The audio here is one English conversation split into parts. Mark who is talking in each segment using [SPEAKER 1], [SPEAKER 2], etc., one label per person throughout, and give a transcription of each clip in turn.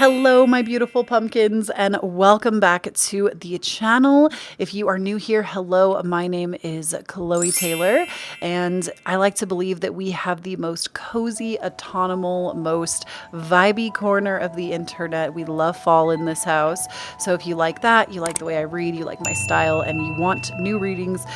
[SPEAKER 1] Hello, my beautiful pumpkins, and welcome back to the channel. If you are new here, hello, my name is Chloe Taylor, and I like to believe that we have the most cozy, autonomous, most vibey corner of the internet. We love fall in this house. So if you like that, you like the way I read, you like my style, and you want new readings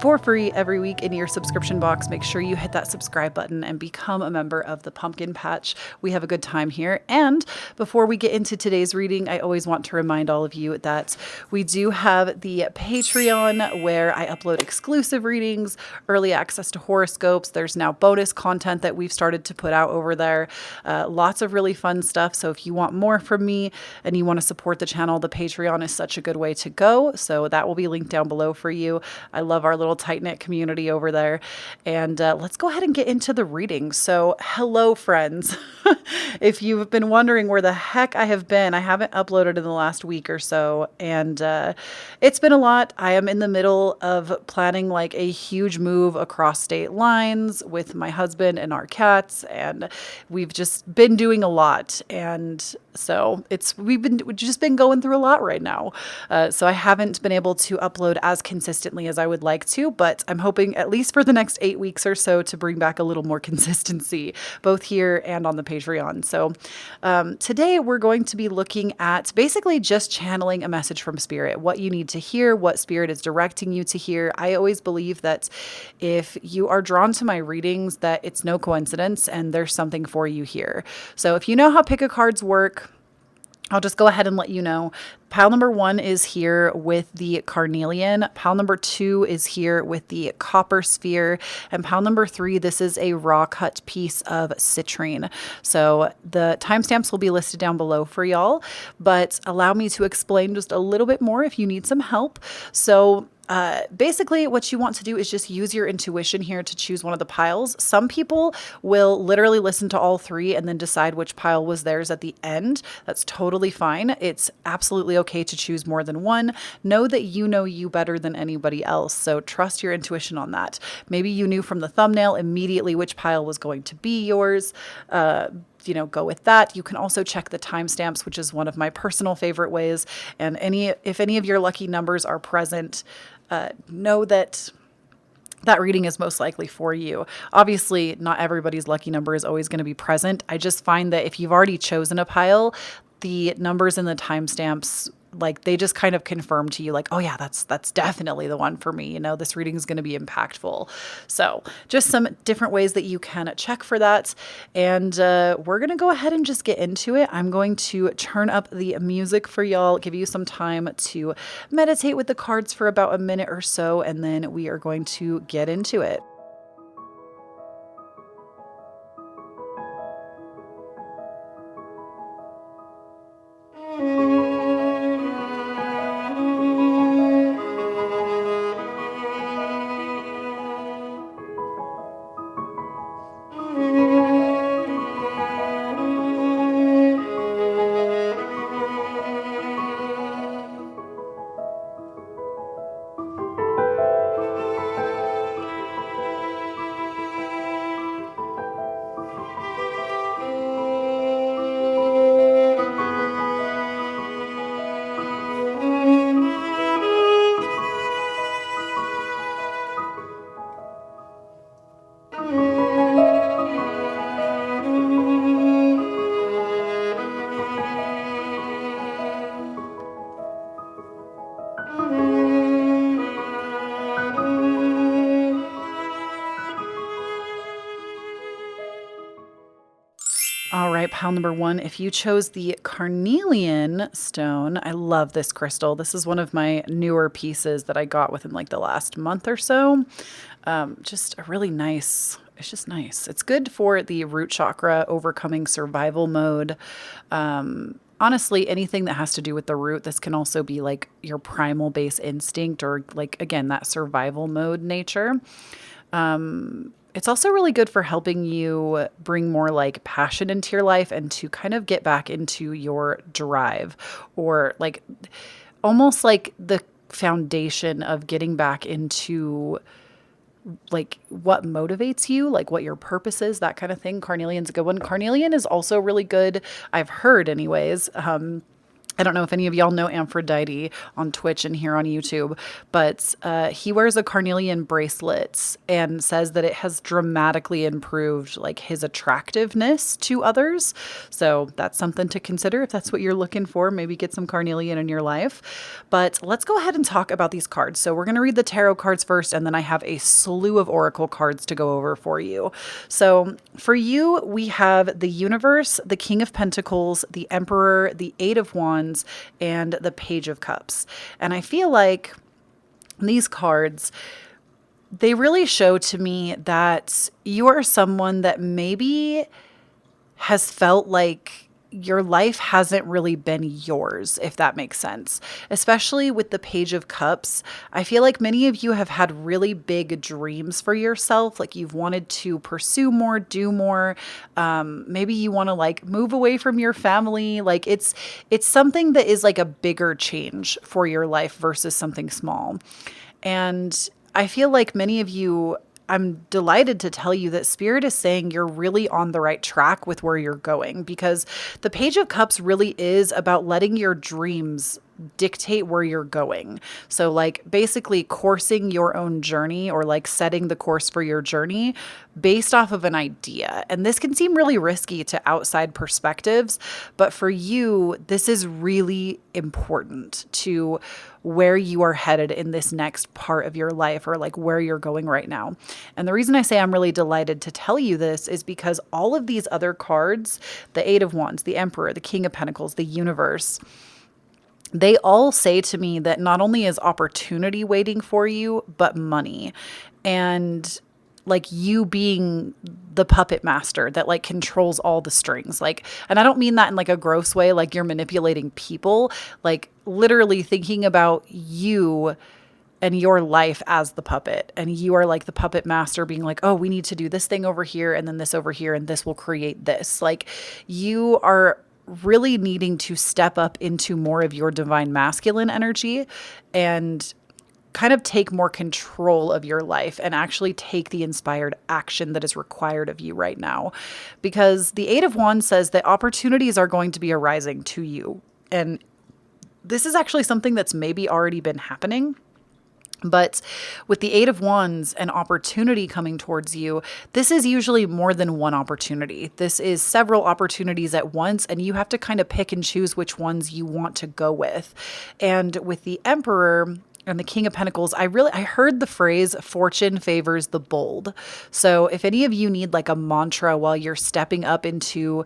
[SPEAKER 1] for free every week in your subscription box, make sure you hit that subscribe button and become a member of the Pumpkin Patch. We have a good time here. And before we get into today's reading, I always want to remind all of you that we do have the Patreon where I upload exclusive readings, early access to horoscopes. There's now bonus content that we've started to put out over there. Lots of really fun stuff. So if you want more from me and you want to support the channel, the Patreon is such a good way to go. So that will be linked down below for you. I love our little tight-knit community over there. And let's go ahead and get into the reading. So hello, friends. If you've been wondering where the heck I have been, I haven't uploaded in the last week or so. And it's been a lot. I am in the middle of planning like a huge move across state lines with my husband and our cats. And we've just been doing a lot. And so we've just been going through a lot right now. So I haven't been able to upload as consistently as I would like to, but I'm hoping at least for the next 8 weeks or so to bring back a little more consistency, both here and on the Patreon. So today we're going to be looking at basically just channeling a message from Spirit, what you need to hear, what Spirit is directing you to hear. I always believe that if you are drawn to my readings, that it's no coincidence and there's something for you here. So if you know how pick a cards work, I'll just go ahead and let you know. Pile number 1 is here with the carnelian. Pile number 2 is here with the copper sphere. And pile number 3, this is a raw cut piece of citrine. So the timestamps will be listed down below for y'all, but allow me to explain just a little bit more if you need some help. So basically what you want to do is just use your intuition here to choose one of the piles. Some people will literally listen to all 3 and then decide which pile was theirs at the end. That's totally fine. It's absolutely okay to choose more than one. Know that you know you better than anybody else. So trust your intuition on that. Maybe you knew from the thumbnail immediately which pile was going to be yours. Go with that. You can also check the timestamps, which is one of my personal favorite ways. And if any of your lucky numbers are present, know that reading is most likely for you. Obviously, not everybody's lucky number is always going to be present. I just find that if you've already chosen a pile, the numbers and the timestamps, like they just kind of confirm to you like, oh yeah, that's definitely the one for me. This reading is going to be impactful. So just some different ways that you can check for that. And we're going to go ahead and just get into it. I'm going to turn up the music for y'all, give you some time to meditate with the cards for about a minute or so, and then we are going to get into it. All right, pile number 1, if you chose the carnelian stone, I love this crystal. This is one of my newer pieces that I got within like the last month or so. Just a really nice, it's just nice. It's good for the root chakra, overcoming survival mode. Honestly, anything that has to do with the root, this can also be like your primal base instinct or like, again, that survival mode nature. It's also really good for helping you bring more like passion into your life and to kind of get back into your drive, or like almost like the foundation of getting back into like what motivates you, like what your purpose is, that kind of thing. Carnelian's a good one. Carnelian is also really good. I've heard anyways. I don't know if any of y'all know Aphrodite on Twitch and here on YouTube, but he wears a carnelian bracelet and says that it has dramatically improved like his attractiveness to others. So that's something to consider if that's what you're looking for. Maybe get some carnelian in your life. But let's go ahead and talk about these cards. So we're going to read the tarot cards first, and then I have a slew of oracle cards to go over for you. So for you, we have the Universe, the King of Pentacles, the Emperor, the Eight of Wands, and the Page of Cups. And I feel like these cards, they really show to me that you are someone that maybe has felt like your life hasn't really been yours, if that makes sense. Especially with the Page of Cups, I feel like many of you have had really big dreams for yourself. Like you've wanted to pursue more, do more. Maybe you want to like move away from your family. Like it's something that is like a bigger change for your life versus something small. And I feel like many of you, I'm delighted to tell you that Spirit is saying you're really on the right track with where you're going, because the Page of Cups really is about letting your dreams dictate where you're going. So like basically coursing your own journey, or like setting the course for your journey based off of an idea. And this can seem really risky to outside perspectives, but for you, this is really important to where you are headed in this next part of your life, or like where you're going right now. And the reason I say I'm really delighted to tell you this is because all of these other cards, the Eight of Wands, the Emperor, the King of Pentacles, the Universe, they all say to me that not only is opportunity waiting for you, but money. And like you being the puppet master that like controls all the strings. Like, and I don't mean that in like a gross way, like you're manipulating people, like literally thinking about you and your life as the puppet. And you are like the puppet master being like, oh, we need to do this thing over here and then this over here, and this will create this. Like you are really needing to step up into more of your divine masculine energy and kind of take more control of your life and actually take the inspired action that is required of you right now. Because the Eight of Wands says that opportunities are going to be arising to you. And this is actually something that's maybe already been happening. But with the Eight of Wands and opportunity coming towards you, this is usually more than one opportunity. This is several opportunities at once, and you have to kind of pick and choose which ones you want to go with. And with the Emperor and the King of Pentacles, I heard the phrase fortune favors the bold. So if any of you need like a mantra while you're stepping up into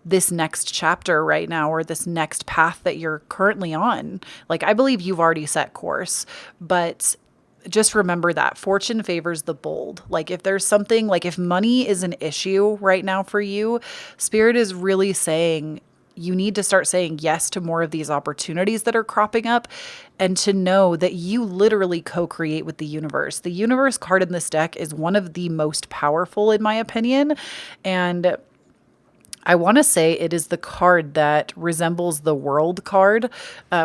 [SPEAKER 1] this next chapter right now, or this next path that you're currently on, like I believe you've already set course, but just remember that fortune favors the bold. Like if there's something, like if money is an issue right now for you, Spirit is really saying you need to start saying yes to more of these opportunities that are cropping up, and to know that you literally co-create with the universe. The Universe card in this deck is one of the most powerful in my opinion. And I want to say it is the card that resembles the World card,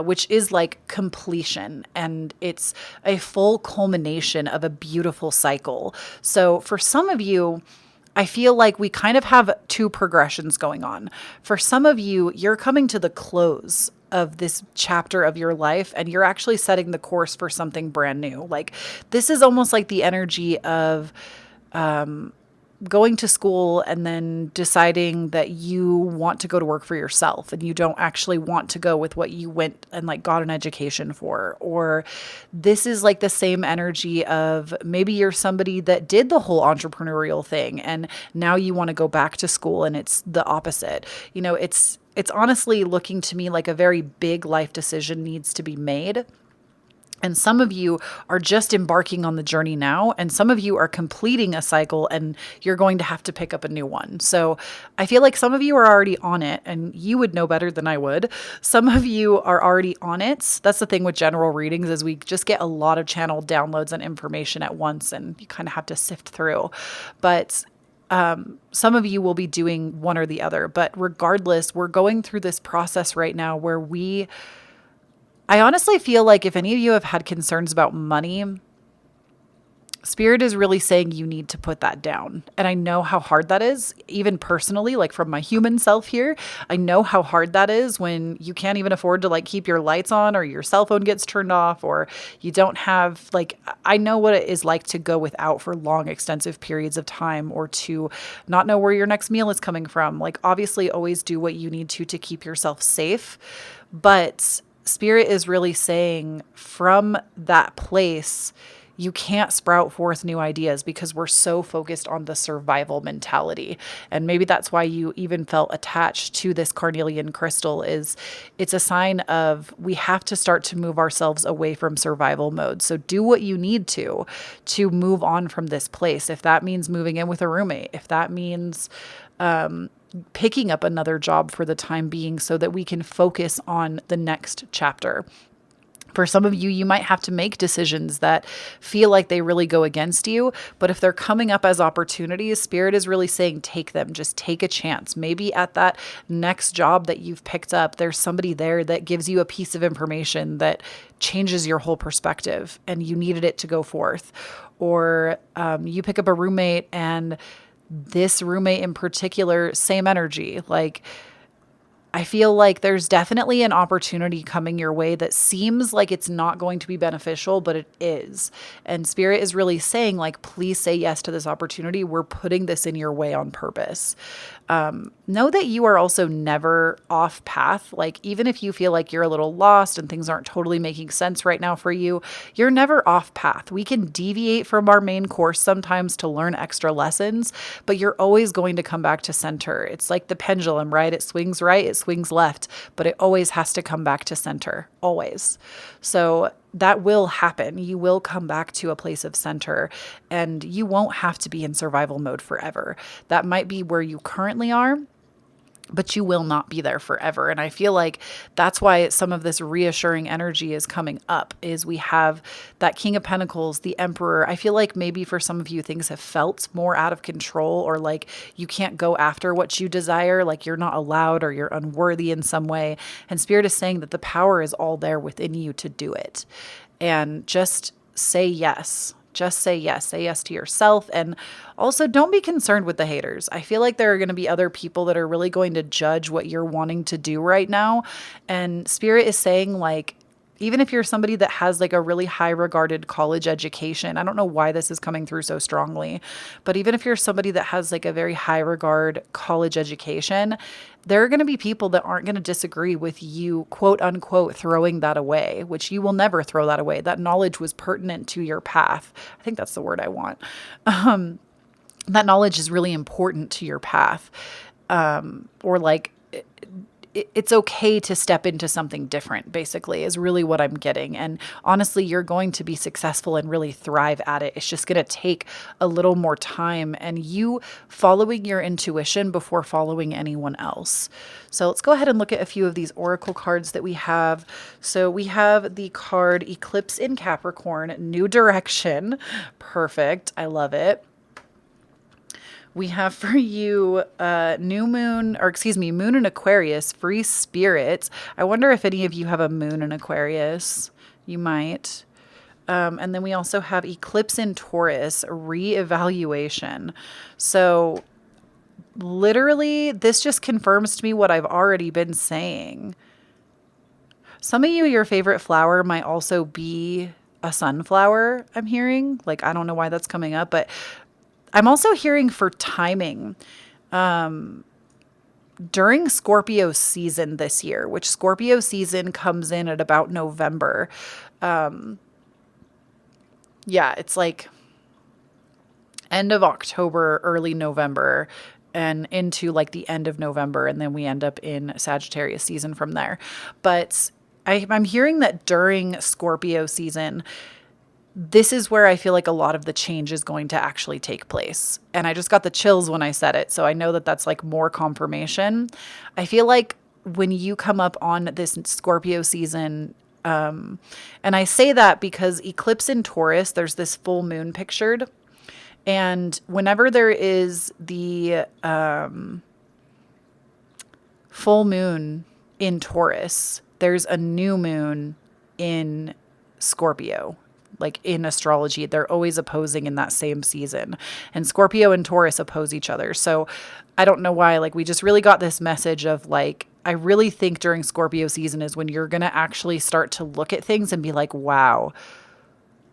[SPEAKER 1] which is like completion, and it's a full culmination of a beautiful cycle. So for some of you, I feel like we kind of have two progressions going on. For some of you, you're coming to the close of this chapter of your life, and you're actually setting the course for something brand new. Like this is almost like the energy of going to school and then deciding that you want to go to work for yourself and you don't actually want to go with what you went and like got an education for. Or this is like the same energy of maybe you're somebody that did the whole entrepreneurial thing and now you want to go back to school, and it's the opposite. You know, it's honestly looking to me like a very big life decision needs to be made. And some of you are just embarking on the journey now, and some of you are completing a cycle and you're going to have to pick up a new one. So I feel like some of you are already on it, and you would know better than I would. Some of you are already on it. That's the thing with general readings, is we just get a lot of channel downloads and information at once, and you kind of have to sift through. But some of you will be doing one or the other. But regardless, we're going through this process right now where I honestly feel like if any of you have had concerns about money, Spirit is really saying you need to put that down. And I know how hard that is, even personally, like from my human self here. I know how hard that is when you can't even afford to like keep your lights on, or your cell phone gets turned off, or you don't have like, I know what it is like to go without for long, extensive periods of time, or to not know where your next meal is coming from. Like, obviously, always do what you need to keep yourself safe. But Spirit is really saying from that place, you can't sprout forth new ideas because we're so focused on the survival mentality. And maybe that's why you even felt attached to this carnelian crystal. Is it's a sign of we have to start to move ourselves away from survival mode. So do what you need to move on from this place. If that means moving in with a roommate, if that means picking up another job for the time being so that we can focus on the next chapter. For some of you, you might have to make decisions that feel like they really go against you. But if they're coming up as opportunities, Spirit is really saying, take them. Just take a chance. Maybe at that next job that you've picked up, there's somebody there that gives you a piece of information that changes your whole perspective and you needed it to go forth. Or you pick up a roommate, and this roommate in particular, same energy. Like, I feel like there's definitely an opportunity coming your way that seems like it's not going to be beneficial, but it is. And Spirit is really saying, like, please say yes to this opportunity. We're putting this in your way on purpose. Know that you are also never off path. Like, even if you feel like you're a little lost and things aren't totally making sense right now for you, you're never off path. We can deviate from our main course sometimes to learn extra lessons, but you're always going to come back to center. It's like the pendulum, right? It swings right, it swings left, but it always has to come back to center, always. So that will happen. You will come back to a place of center, and you won't have to be in survival mode forever. That might be where you currently are, but you will not be there forever. And I feel like that's why some of this reassuring energy is coming up, is we have that King of Pentacles, the Emperor. I feel like maybe for some of you, things have felt more out of control, or like you can't go after what you desire, like you're not allowed or you're unworthy in some way. And Spirit is saying that the power is all there within you to do it. And just say yes. Just say yes. Say yes to yourself. And also, don't be concerned with the haters. I feel like there are going to be other people that are really going to judge what you're wanting to do right now. And Spirit is saying, like, even if you're somebody that has like a really high regarded college education, I don't know why this is coming through so strongly, but even if you're somebody that has like a very high regard college education, there are going to be people that aren't going to disagree with you, quote unquote, throwing that away, which you will never throw that away. That knowledge was pertinent to your path. I think that's the word I want. That knowledge is really important to your path. Or like, it's okay to step into something different, basically, is really what I'm getting. And honestly, you're going to be successful and really thrive at it. It's just going to take a little more time and you following your intuition before following anyone else. So let's go ahead and look at a few of these oracle cards that we have. So we have the card Eclipse in Capricorn, New Direction. Perfect. I love it. We have for you Moon in Aquarius, Free Spirit. I wonder if any of you have a moon in Aquarius. You might. And then we also have Eclipse in Taurus, Reevaluation. So literally, this just confirms to me what I've already been saying. Some of you, your favorite flower might also be a sunflower, I'm hearing. Like, I don't know why that's coming up, but I'm also hearing for timing during Scorpio season this year, which Scorpio season comes in at about November. Yeah, it's like end of October, early November, and into like the end of November. And then we end up in Sagittarius season from there. But I'm hearing that during Scorpio season, this is where I feel like a lot of the change is going to actually take place. And I just got the chills when I said it. So I know that that's like more confirmation. I feel like when you come up on this Scorpio season, and I say that because eclipse in Taurus, there's this full moon pictured. And whenever there is the full moon in Taurus, there's a new moon in Scorpio. like in astrology. They're always opposing in that same season. And Scorpio and Taurus oppose each other. So I don't know why, like, we just really got this message of like, I really think during Scorpio season is when you're going to actually start to look at things and be like, wow,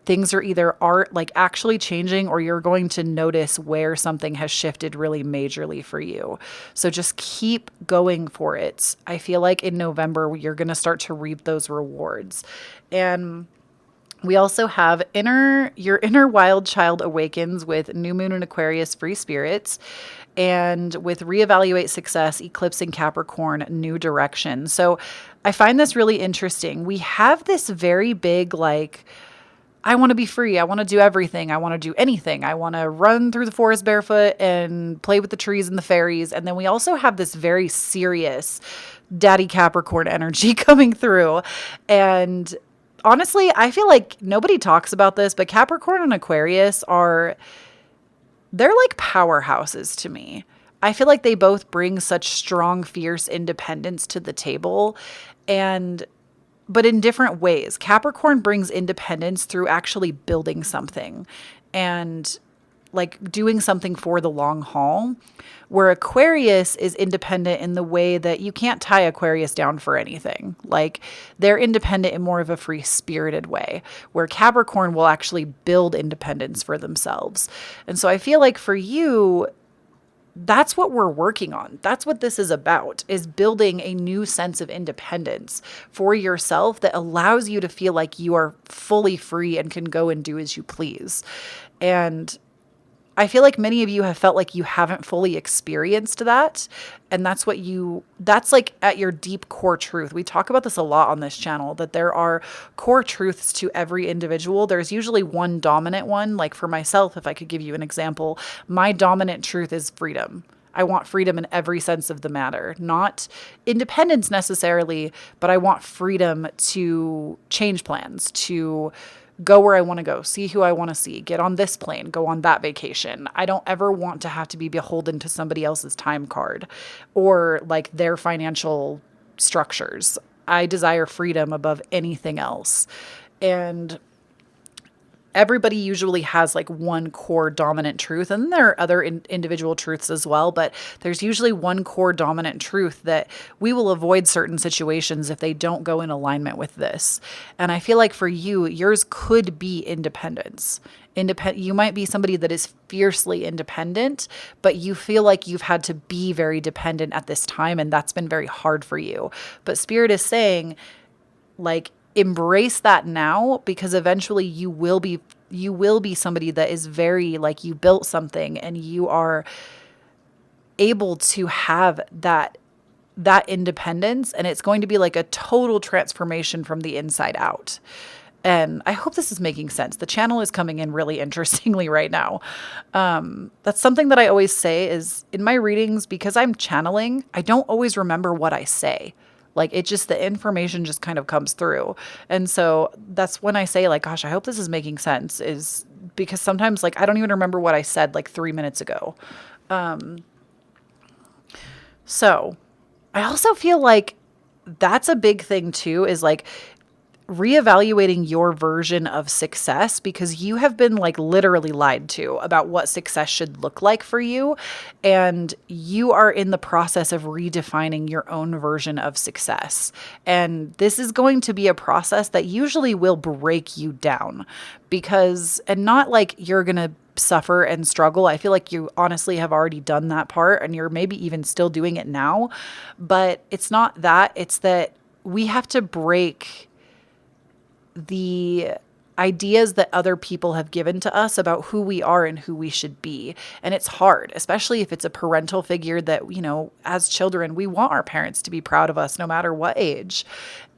[SPEAKER 1] things are like actually changing, or you're going to notice where something has shifted really majorly for you. So just keep going for it. I feel like in November, you're going to start to reap those rewards. And we also have your inner wild child awakens with new moon in Aquarius, free spirits, and with reevaluate success, eclipse in Capricorn, new direction. So I find this really interesting. We have this very big, like, I want to be free. I want to do everything. I want to do anything. I want to run through the forest barefoot and play with the trees and the fairies. And then we also have this very serious Daddy Capricorn energy coming through. And honestly, I feel like nobody talks about this, but Capricorn and Aquarius they're like powerhouses to me. I feel like they both bring such strong, fierce independence to the table. But in different ways. Capricorn brings independence through actually building something and like doing something for the long haul, where Aquarius is independent in the way that you can't tie Aquarius down for anything. Like, they're independent in more of a free spirited way, where Capricorn will actually build independence for themselves. And so I feel like for you, that's what we're working on. That's what this is about, is building a new sense of independence for yourself that allows you to feel like you are fully free and can go and do as you please. And I feel like many of you have felt like you haven't fully experienced that. And that's like at your deep core truth. We talk about this a lot on this channel, that there are core truths to every individual. There's usually one dominant one. Like for myself, if I could give you an example, my dominant truth is freedom. I want freedom in every sense of the matter, not independence necessarily, but I want freedom to change plans, to go where I want to go, see who I want to see, get on this plane, go on that vacation. I don't ever want to have to be beholden to somebody else's time card or like their financial structures. I desire freedom above anything else. And everybody usually has like one core dominant truth, and then there are other individual truths as well, but there's usually one core dominant truth that we will avoid certain situations if they don't go in alignment with this. And I feel like for you, yours could be independence. You might be somebody that is fiercely independent, but you feel like you've had to be very dependent at this time, and that's been very hard for you. But Spirit is saying, like, embrace that now, because eventually you will be somebody that is very, like, you built something and you are able to have that independence, and it's going to be like a total transformation from the inside out. And I hope this is making sense. The channel is coming in really interestingly right now. That's something that I always say is in my readings, because I'm channeling, I don't always remember what I say. Like, it just, the information just kind of comes through. And so that's when I say, like, gosh, I hope this is making sense, is because sometimes, like, I don't even remember what I said like 3 minutes ago. So I also feel like that's a big thing too, is like reevaluating your version of success, because you have been like literally lied to about what success should look like for you. And you are in the process of redefining your own version of success. And this is going to be a process that usually will break you down, and not like you're going to suffer and struggle. I feel like you honestly have already done that part, and you're maybe even still doing it now, but it's not that. It's that we have to break the ideas that other people have given to us about who we are and who we should be. And it's hard, especially if it's a parental figure that, you know, as children, we want our parents to be proud of us no matter what age.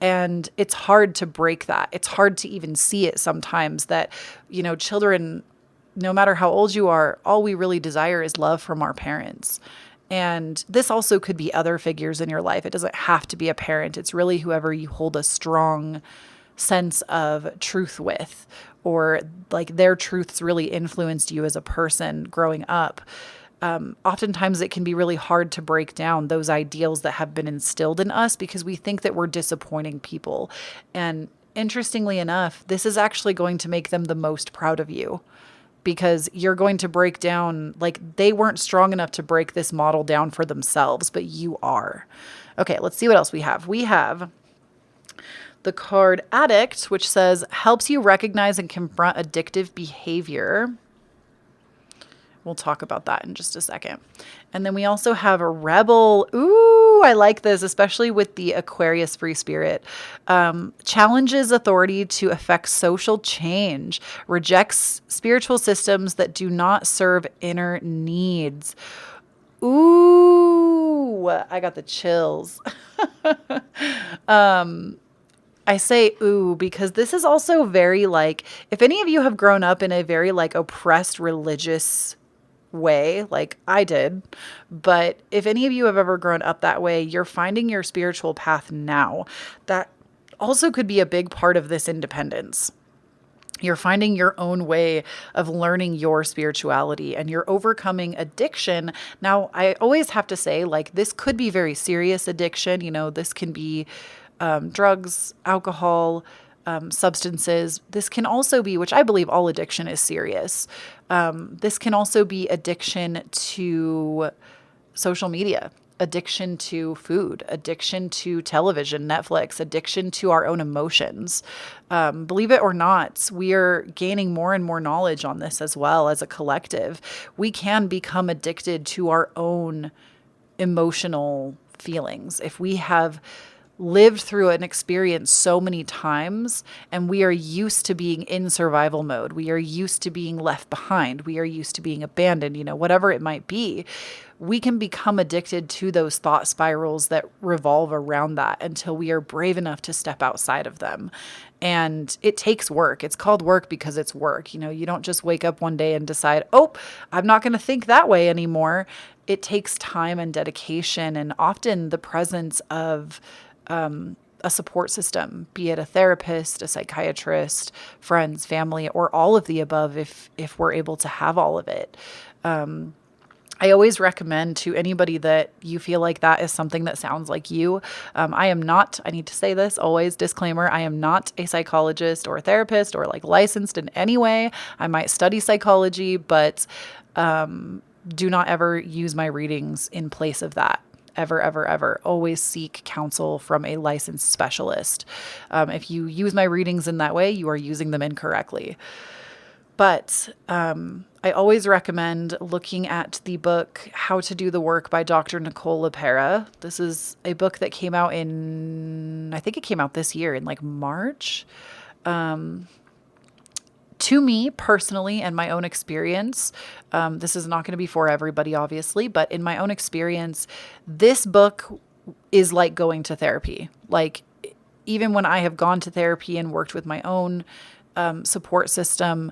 [SPEAKER 1] And it's hard to break that. It's hard to even see it sometimes that, you know, children, no matter how old you are, all we really desire is love from our parents. And this also could be other figures in your life. It doesn't have to be a parent. It's really whoever you hold a strong sense of truth with, or like their truths really influenced you as a person growing up. Oftentimes it can be really hard to break down those ideals that have been instilled in us, because we think that we're disappointing people. And interestingly enough, this is actually going to make them the most proud of you, because you're going to break down, like, they weren't strong enough to break this model down for themselves, but you are. Okay, let's see what else we have. We have the card Addict, which says helps you recognize and confront addictive behavior. We'll talk about that in just a second. And then we also have a Rebel. Ooh, I like this, especially with the Aquarius free spirit. Challenges authority to affect social change. Rejects spiritual systems that do not serve inner needs. Ooh, I got the chills. I say ooh because this is also very, like, if any of you have grown up in a very, like, oppressed religious way, like I did, but if any of you have ever grown up that way, you're finding your spiritual path now. That also could be a big part of this independence. You're finding your own way of learning your spirituality, and you're overcoming addiction. Now, I always have to say, like, this could be very serious addiction. You know, this can be drugs, alcohol, substances. This can also be, which I believe all addiction is serious. This can also be addiction to social media, addiction to food, addiction to television, Netflix, addiction to our own emotions. Believe it or not, we are gaining more and more knowledge on this as well as a collective. We can become addicted to our own emotional feelings if we have lived through an experience so many times, and we are used to being in survival mode. We are used to being left behind. We are used to being abandoned, you know, whatever it might be. We can become addicted to those thought spirals that revolve around that until we are brave enough to step outside of them. And it takes work. It's called work because it's work. You know, you don't just wake up one day and decide, oh, I'm not going to think that way anymore. It takes time and dedication, and often the presence of a support system, be it a therapist, a psychiatrist, friends, family, or all of the above, if we're able to have all of it. I always recommend to anybody that you feel like that is something that sounds like you. I am not, I need to say this always, disclaimer, I am not a psychologist or a therapist or like licensed in any way. I might study psychology, but do not ever use my readings in place of that. Ever, ever, ever. Always seek counsel from a licensed specialist. If you use my readings in that way, you are using them incorrectly. But I always recommend looking at the book How to Do the Work by Dr. Nicole LePera. This is a book that came out I think it came out this year in like March. To me personally and my own experience, this is not going to be for everybody, obviously, but in my own experience, this book is like going to therapy. Like, even when I have gone to therapy and worked with my own support system,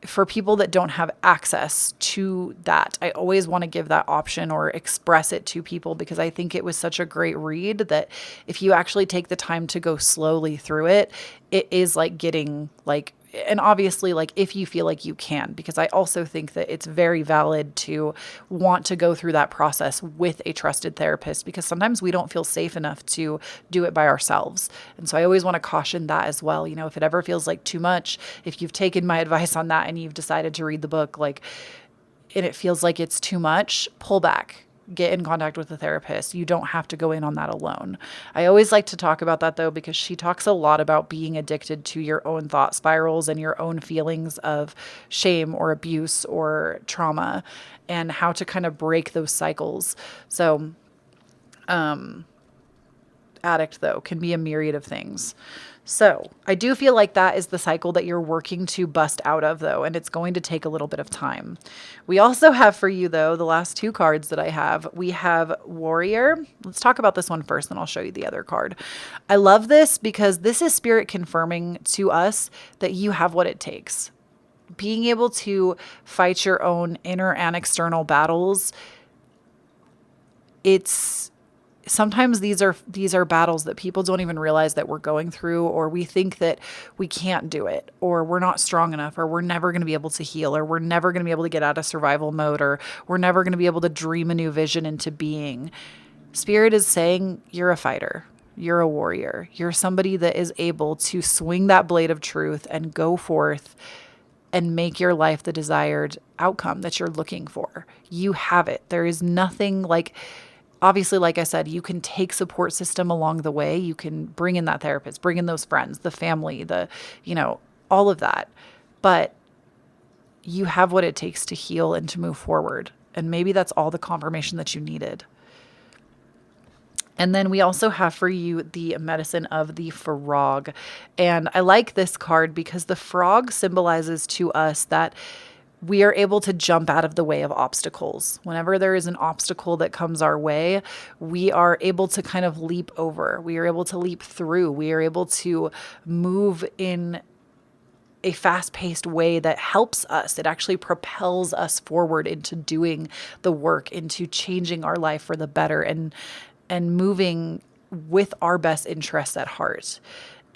[SPEAKER 1] for people that don't have access to that, I always want to give that option or express it to people, because I think it was such a great read that if you actually take the time to go slowly through it, it is like getting like, and obviously, like, if you feel like you can, because I also think that it's very valid to want to go through that process with a trusted therapist, because sometimes we don't feel safe enough to do it by ourselves. And so I always want to caution that as well. You know, if it ever feels like too much, if you've taken my advice on that and you've decided to read the book, like, and it feels like it's too much, pull back. Get in contact with a therapist. You don't have to go in on that alone. I always like to talk about that though, because she talks a lot about being addicted to your own thought spirals and your own feelings of shame or abuse or trauma, and how to kind of break those cycles. So, addict though can be a myriad of things. So I do feel like that is the cycle that you're working to bust out of though, and it's going to take a little bit of time. We also have for you though, the last two cards that I have, we have Warrior. Let's talk about this one first, then I'll show you the other card. I love this because this is spirit confirming to us that you have what it takes. Being able to fight your own inner and external battles, sometimes these are battles that people don't even realize that we're going through, or we think that we can't do it, or we're not strong enough, or we're never going to be able to heal, or we're never going to be able to get out of survival mode, or we're never going to be able to dream a new vision into being. Spirit is saying you're a fighter. You're a warrior. You're somebody that is able to swing that blade of truth and go forth and make your life the desired outcome that you're looking for. You have it. There is nothing like, obviously, like I said, you can take support system along the way. You can bring in that therapist, bring in those friends, the family, all of that. But you have what it takes to heal and to move forward. And maybe that's all the confirmation that you needed. And then we also have for you the medicine of the frog. And I like this card because the frog symbolizes to us that we are able to jump out of the way of obstacles. Whenever there is an obstacle that comes our way, we are able to kind of leap over. We are able to leap through. We are able to move in a fast-paced way that helps us. It actually propels us forward into doing the work, into changing our life for the better and moving with our best interests at heart.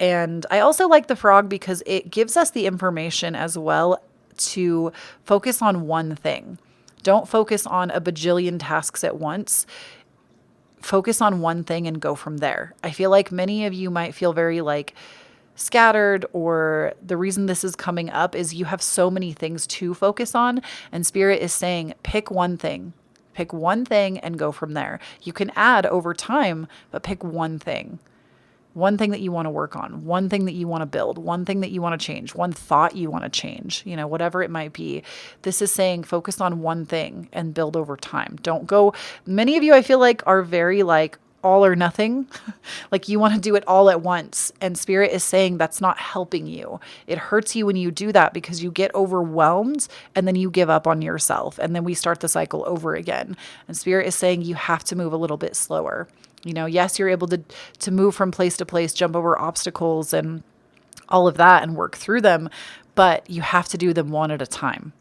[SPEAKER 1] And I also like the frog because it gives us the information as well to focus on one thing. Don't focus on a bajillion tasks at once. Focus on one thing and go from there. I feel like many of you might feel very scattered, or the reason this is coming up is you have so many things to focus on, and Spirit is saying, pick one thing. Pick one thing and go from there. You can add over time, but pick one thing. One thing that you want to work on, one thing that you want to build, one thing that you want to change, one thought you want to change, whatever it might be. This is saying focus on one thing and build over time. Don't go, many of you I feel like are very all or nothing. You want to do it all at once. And Spirit is saying that's not helping you. It hurts you when you do that because you get overwhelmed and then you give up on yourself. And then we start the cycle over again. And Spirit is saying you have to move a little bit slower. Yes, you're able to move from place to place, jump over obstacles and all of that and work through them, but you have to do them one at a time.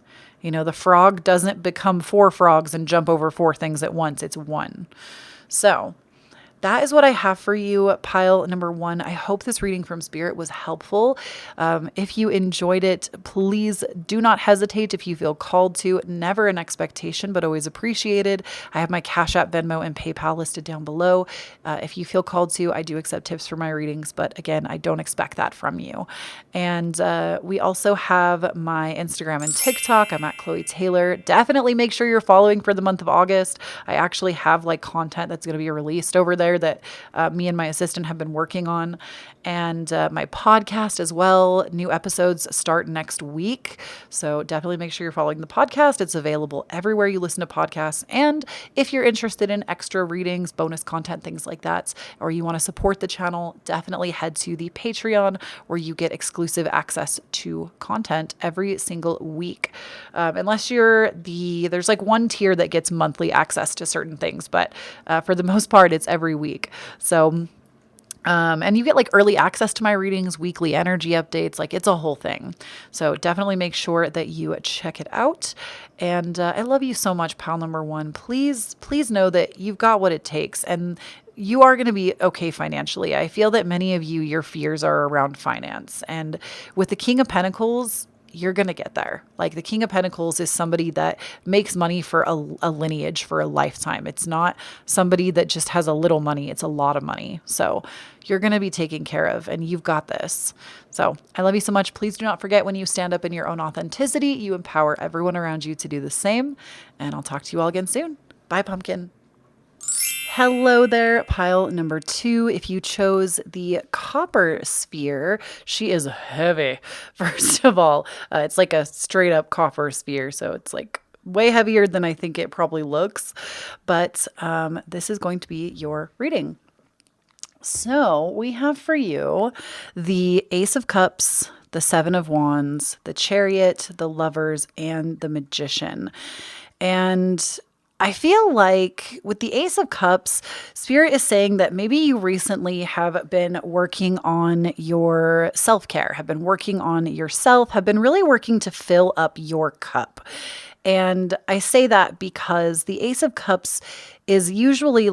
[SPEAKER 1] The frog doesn't become 4 frogs and jump over 4 things at once. It's one. So that is what I have for you, pile number 1. I hope this reading from Spirit was helpful. If you enjoyed it, please do not hesitate if you feel called to. Never an expectation, but always appreciated. I have my Cashapp, Venmo, and PayPal listed down below. If you feel called to, I do accept tips for my readings, but again, I don't expect that from you. And we also have my Instagram and TikTok. I'm at Kloee Taylor. Definitely make sure you're following for the month of August. I actually have content that's going to be released over there that me and my assistant have been working on, and my podcast as well. New episodes start next week, so definitely make sure you're following the podcast. It's available everywhere you listen to podcasts, and if you're interested in extra readings, bonus content, things like that, or you want to support the channel, definitely head to the Patreon where you get exclusive access to content every single week. Unless there's one tier that gets monthly access to certain things, but for the most part, it's every week. So, and you get early access to my readings, weekly energy updates, it's a whole thing. So definitely make sure that you check it out. And I love you so much, pile number 1. Please know that you've got what it takes, and you are going to be okay financially. I feel that many of you, your fears are around finance, and with the King of Pentacles, you're going to get there. The King of Pentacles is somebody that makes money for a lineage, for a lifetime. It's not somebody that just has a little money. It's a lot of money. So you're going to be taken care of, and you've got this. So I love you so much. Please do not forget, when you stand up in your own authenticity, you empower everyone around you to do the same. And I'll talk to you all again soon. Bye, pumpkin. Hello there, pile number 2. If you chose the copper sphere, she is heavy. First of all, it's a straight up copper sphere. So it's way heavier than I think it probably looks. But this is going to be your reading. So we have for you the Ace of Cups, the Seven of Wands, the Chariot, the Lovers, and the Magician. And I feel like with the Ace of Cups, Spirit is saying that maybe you recently have been working on your self-care, have been working on yourself, have been really working to fill up your cup. And I say that because the Ace of Cups is usually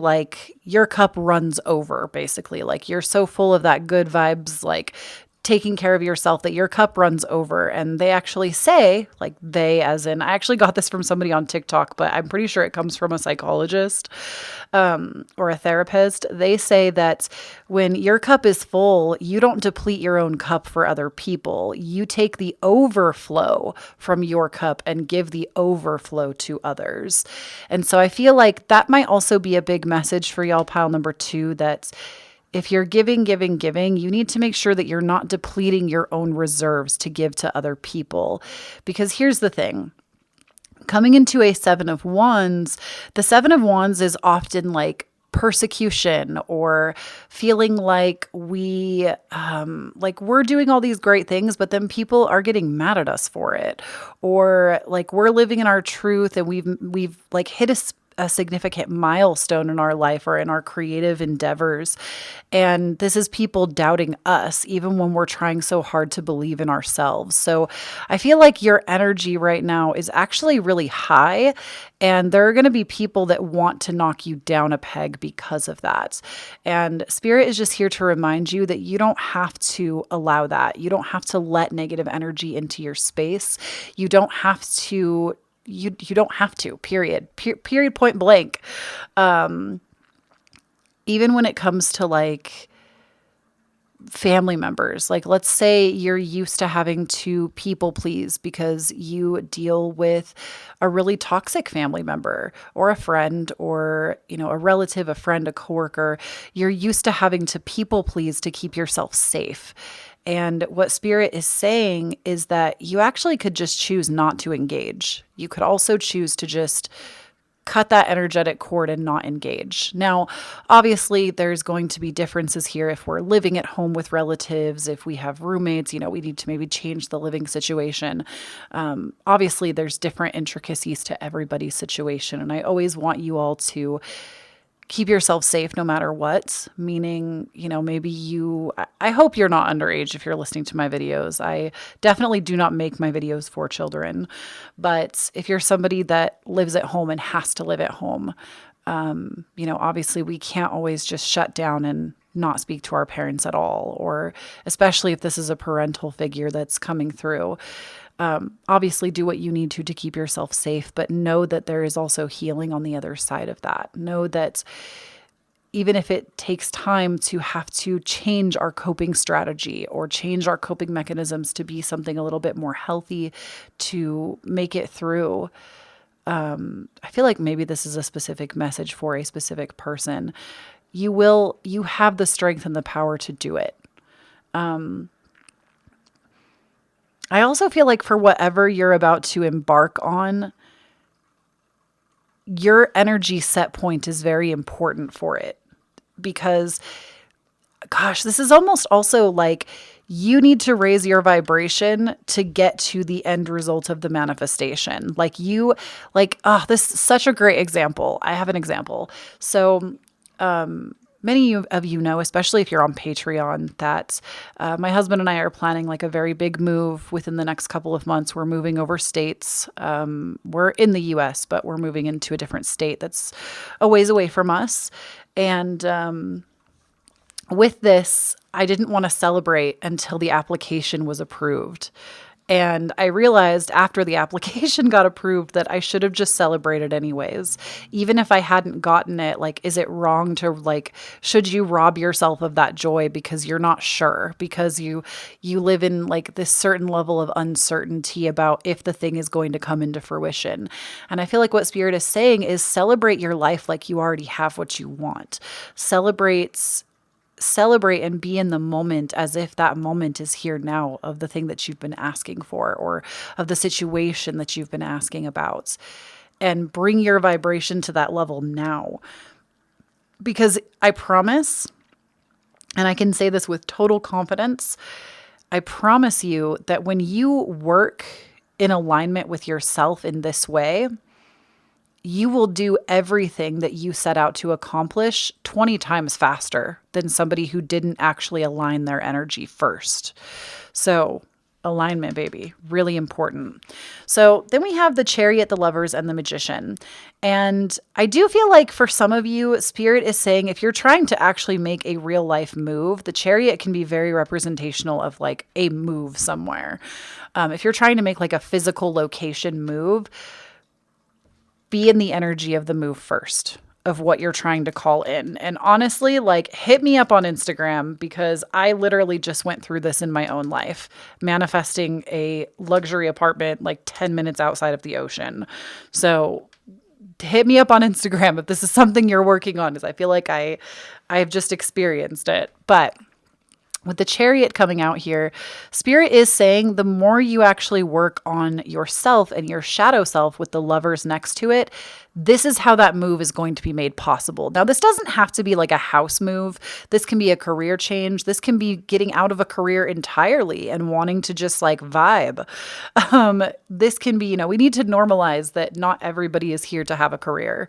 [SPEAKER 1] your cup runs over, basically. You're so full of that good vibes, taking care of yourself, that your cup runs over. And they actually say, like they as in, I actually got this from somebody on TikTok, but I'm pretty sure it comes from a psychologist or a therapist. They say that when your cup is full, you don't deplete your own cup for other people. You take the overflow from your cup and give the overflow to others. And so I feel like that might also be a big message for y'all, pile number 2, that if you're giving, you need to make sure that you're not depleting your own reserves to give to other people. Because here's the thing. Coming into a 7 of Wands, the 7 of Wands is often like persecution or feeling like we're doing all these great things, but then people are getting mad at us for it. Or like we're living in our truth and we've like hit a significant milestone in our life or in our creative endeavors. And this is people doubting us, even when we're trying so hard to believe in ourselves. So I feel like your energy right now is actually really high, and there are going to be people that want to knock you down a peg because of that. And Spirit is just here to remind you that you don't have to allow that. You don't have to let negative energy into your space. You don't have to You don't have to, period, point blank. Even when it comes to like family members, like let's say you're used to having to people please because you deal with a really toxic family member or a friend or, a relative, a friend, a coworker. You're used to having to people please to keep yourself safe. And what Spirit is saying is that you actually could just choose not to engage. You could also choose to just cut that energetic cord and not engage. Now, obviously, there's going to be differences here. If we're living at home with relatives, if we have roommates, we need to maybe change the living situation. Obviously, there's different intricacies to everybody's situation. And I always want you all to keep yourself safe no matter what, meaning, I hope you're not underage if you're listening to my videos. I definitely do not make my videos for children, but if you're somebody that lives at home and has to live at home, obviously we can't always just shut down and not speak to our parents at all, or especially if this is a parental figure that's coming through. Obviously do what you need to keep yourself safe, but know that there is also healing on the other side of that. Know that even if it takes time to have to change our coping strategy or change our coping mechanisms to be something a little bit more healthy to make it through. I feel like maybe this is a specific message for a specific person. You have the strength and the power to do it. I also feel like for whatever you're about to embark on, your energy set point is very important for it because, gosh, this is almost also like you need to raise your vibration to get to the end result of the manifestation. This is such a great example. I have an example. So, many of you know, especially if you're on Patreon, that my husband and I are planning like a very big move within the next couple of months. We're moving over states. We're in the US, but we're moving into a different state that's a ways away from us. And with this, I didn't want to celebrate until the application was approved. And I realized after the application got approved that I should have just celebrated anyways. Even if I hadn't gotten it, is it wrong to should you rob yourself of that joy because you're not sure, because you live in this certain level of uncertainty about if the thing is going to come into fruition. And I feel like what Spirit is saying is celebrate your life like you already have what you want. Celebrate and be in the moment as if that moment is here now of the thing that you've been asking for or of the situation that you've been asking about, and bring your vibration to that level now. Because I promise, and I can say this with total confidence, I promise you that when you work in alignment with yourself in this way, you will do everything that you set out to accomplish 20 times faster than somebody who didn't actually align their energy first. So Alignment, baby. Really important. So then we have the Chariot, the Lovers, and the Magician. And I do feel like for some of you, Spirit is saying if you're trying to actually make a real life move, the Chariot can be very representational of like a move somewhere. If you're trying to make like a physical location move, be in the energy of the move first, of what you're trying to call in. And honestly, like hit me up on Instagram because I literally just went through this in my own life, manifesting a luxury apartment like 10 minutes outside of the ocean. So hit me up on Instagram if this is something you're working on, because I feel like I've just experienced it. But with the Chariot coming out here, Spirit is saying the more you actually work on yourself and your shadow self with the Lovers next to it, this is how that move is going to be made possible. Now, this doesn't have to be like a house move. This can be a career change. This can be getting out of a career entirely and wanting to just like vibe. This can be, we need to normalize that not everybody is here to have a career.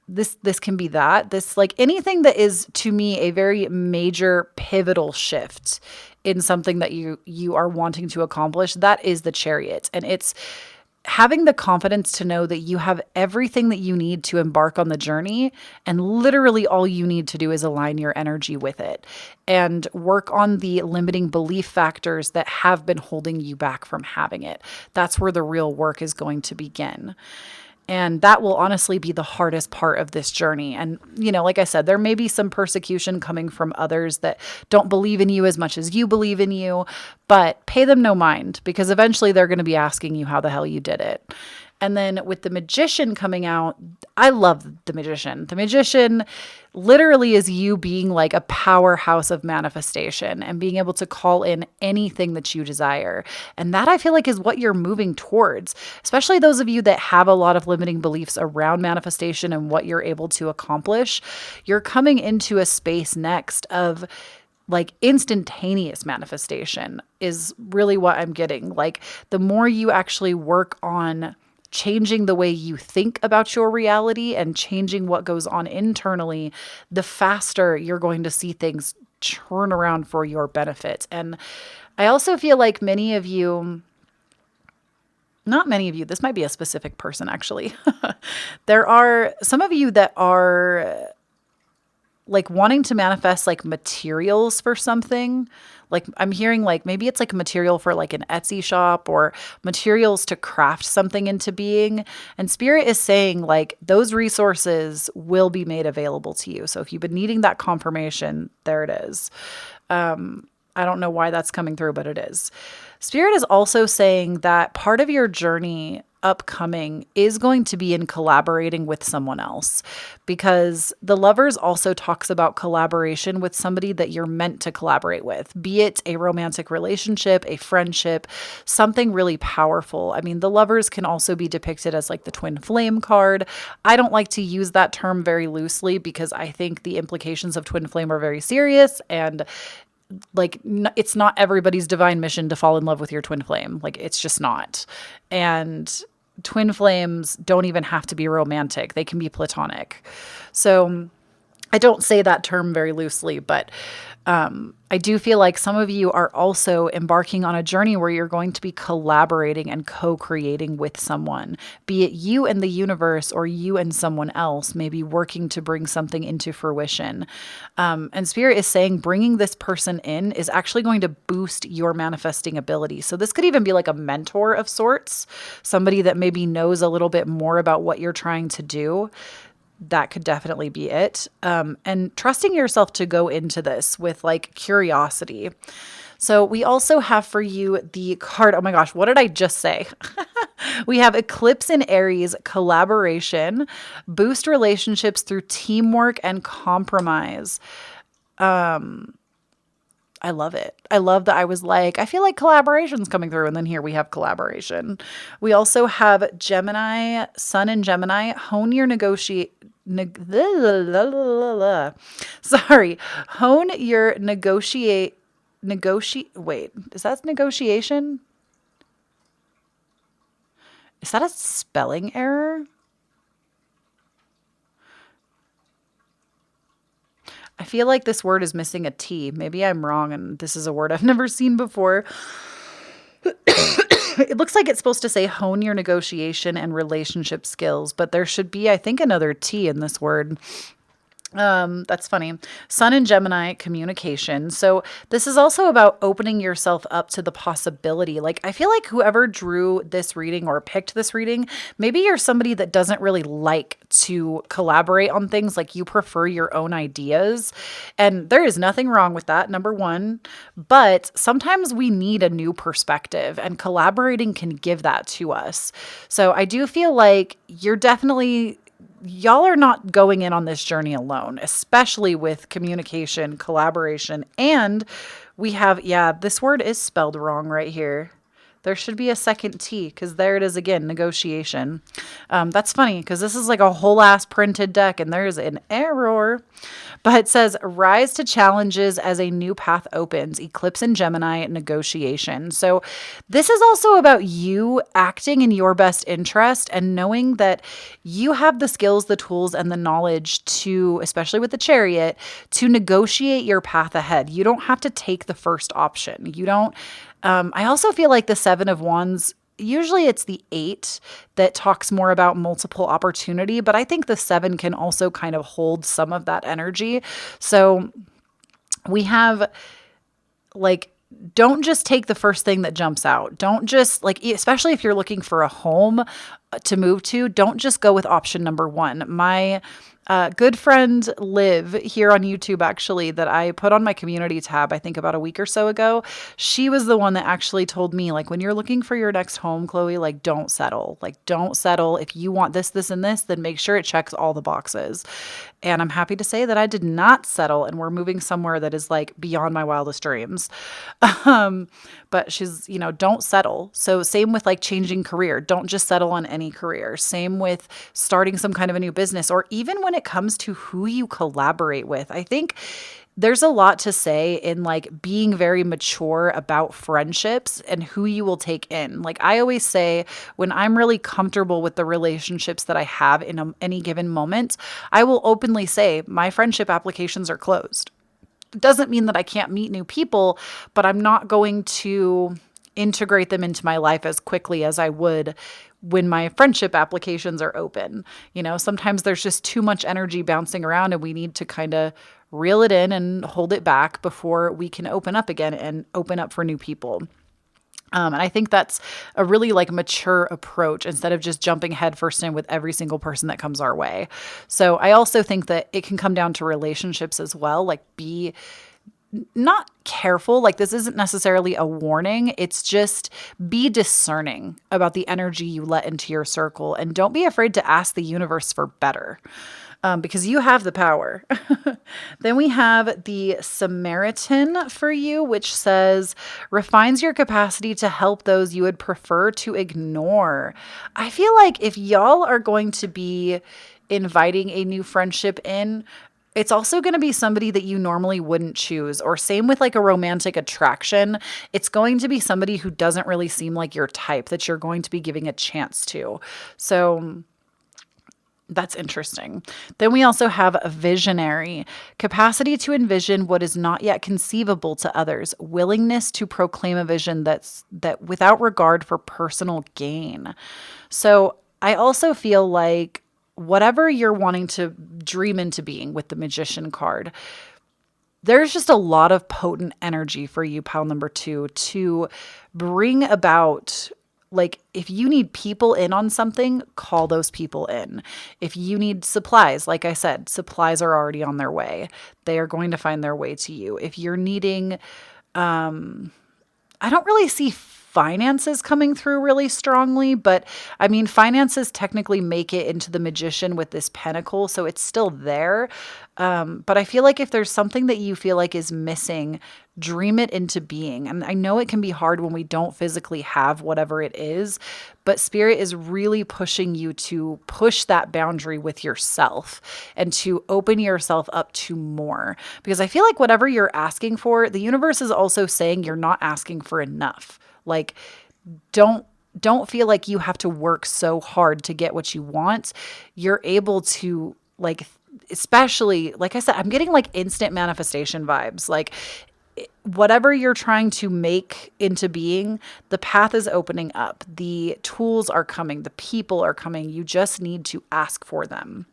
[SPEAKER 1] This can be that. This, like anything that is to me a very major pivotal shift in something that you are wanting to accomplish, that is the Chariot. And it's having the confidence to know that you have everything that you need to embark on the journey, and literally all you need to do is align your energy with it and work on the limiting belief factors that have been holding you back from having it. That's where the real work is going to begin. And that will honestly be the hardest part of this journey. And, like I said, there may be some persecution coming from others that don't believe in you as much as you believe in you, but pay them no mind, because eventually they're going to be asking you how the hell you did it. And then with the Magician coming out, I love the Magician. The Magician literally is you being like a powerhouse of manifestation and being able to call in anything that you desire. And that I feel like is what you're moving towards, especially those of you that have a lot of limiting beliefs around manifestation and what you're able to accomplish. You're coming into a space next of like instantaneous manifestation is really what I'm getting. Like the more you actually work on changing the way you think about your reality and changing what goes on internally, the faster you're going to see things turn around for your benefit. And I also feel like not many of you, this might be a specific person actually. There are some of you that are like wanting to manifest like materials for something. Like I'm hearing like maybe it's like material for like an Etsy shop or materials to craft something into being. And Spirit is saying like those resources will be made available to you. So if you've been needing that confirmation, there it is. I don't know why that's coming through, but it is. Spirit is also saying that part of your journey upcoming is going to be in collaborating with someone else, because the Lovers also talks about collaboration with somebody that you're meant to collaborate with, be it a romantic relationship, a friendship, something really powerful. I mean, the Lovers can also be depicted as like the twin flame card. I don't like to use that term very loosely because I think the implications of twin flame are very serious, and like it's not everybody's divine mission to fall in love with your twin flame. Like it's just not. And twin flames don't even have to be romantic. They can be platonic. So I don't say that term very loosely, but I do feel like some of you are also embarking on a journey where you're going to be collaborating and co-creating with someone, be it you and the universe or you and someone else, maybe working to bring something into fruition. And Spirit is saying bringing this person in is actually going to boost your manifesting ability. So this could even be like a mentor of sorts, somebody that maybe knows a little bit more about what you're trying to do. That could definitely be it. And trusting yourself to go into this with like curiosity. So we also have for you the card. Oh my gosh, what did I just say? We have Eclipse in Aries, collaboration, boost relationships through teamwork and compromise. I love it. I love that I was like, I feel like collaboration's coming through. And then here we have collaboration. We also have Gemini, Sun in Gemini, hone your hone your wait, is that negotiation? Is that a spelling error? I feel like this word is missing a T. Maybe I'm wrong and this is a word I've never seen before. It looks like it's supposed to say hone your negotiation and relationship skills, but there should be, I think, another T in this word. That's funny. Sun in Gemini, communication. So this is also about opening yourself up to the possibility. Like, I feel like whoever drew this reading or picked this reading, maybe you're somebody that doesn't really like to collaborate on things. Like, you prefer your own ideas. And there is nothing wrong with that, number one. But sometimes we need a new perspective, and collaborating can give that to us. So I do feel like y'all are not going in on this journey alone, especially with communication, collaboration, and we have, this word is spelled wrong right here. There should be a second T because there it is again, negotiation. That's funny because this is like a whole ass printed deck and there's an error. But it says, rise to challenges as a new path opens. Eclipse in Gemini, negotiation. So this is also about you acting in your best interest and knowing that you have the skills, the tools, and the knowledge to, especially with the Chariot, to negotiate your path ahead. You don't have to take the first option. You don't. I also feel like the Seven of Wands, usually it's the 8 that talks more about multiple opportunity, but I think the 7 can also kind of hold some of that energy. So we have like, don't just take the first thing that jumps out. Don't just like, especially if you're looking for a home to move to, don't just go with option number 1. My good friend Liv here on YouTube, actually, that I put on my community tab, I think about a week or so ago, she was the one that actually told me, like, when you're looking for your next home, Kloee, like, don't settle. Like, don't settle. If you want this, this, and this, then make sure it checks all the boxes. And I'm happy to say that I did not settle, and we're moving somewhere that is like beyond my wildest dreams. But she's, don't settle. So same with like changing career. Don't just settle on any career. Same with starting some kind of a new business, or even when it comes to who you collaborate with. I think there's a lot to say in like being very mature about friendships and who you will take in. Like I always say, when I'm really comfortable with the relationships that I have in any given moment, I will openly say my friendship applications are closed. It doesn't mean that I can't meet new people, but I'm not going to integrate them into my life as quickly as I would when my friendship applications are open. Sometimes there's just too much energy bouncing around and we need to kind of reel it in and hold it back before we can open up again and open up for new people. And I think that's a really like mature approach instead of just jumping headfirst in with every single person that comes our way. So I also think that it can come down to relationships as well. Like be not careful. Like this isn't necessarily a warning. It's just be discerning about the energy you let into your circle and don't be afraid to ask the universe for better. Because you have the power. Then we have the Samaritan for you, which says, refines your capacity to help those you would prefer to ignore. I feel like if y'all are going to be inviting a new friendship in, it's also going to be somebody that you normally wouldn't choose, or same with like a romantic attraction. It's going to be somebody who doesn't really seem like your type that you're going to be giving a chance to. So that's interesting. Then we also have a visionary, capacity to envision what is not yet conceivable to others, willingness to proclaim a vision that without regard for personal gain. So I also feel like whatever you're wanting to dream into being with the Magician card, there's just a lot of potent energy for you, pile number 2, to bring about. Like if you need people in on something, call those people in. If you need supplies, like I said, supplies are already on their way. They are going to find their way to you. If you're needing, I don't really see finances coming through really strongly, but I mean, finances technically make it into the Magician with this pentacle, so it's still there. But I feel like if there's something that you feel like is missing, dream it into being. And I know it can be hard when we don't physically have whatever it is, but Spirit is really pushing you to push that boundary with yourself and to open yourself up to more. Because I feel like whatever you're asking for, the universe is also saying you're not asking for enough. Like, don't feel like you have to work so hard to get what you want. You're able to like especially, like I said, I'm getting like instant manifestation vibes. Like whatever you're trying to make into being, the path is opening up. The tools are coming. The people are coming. You just need to ask for them.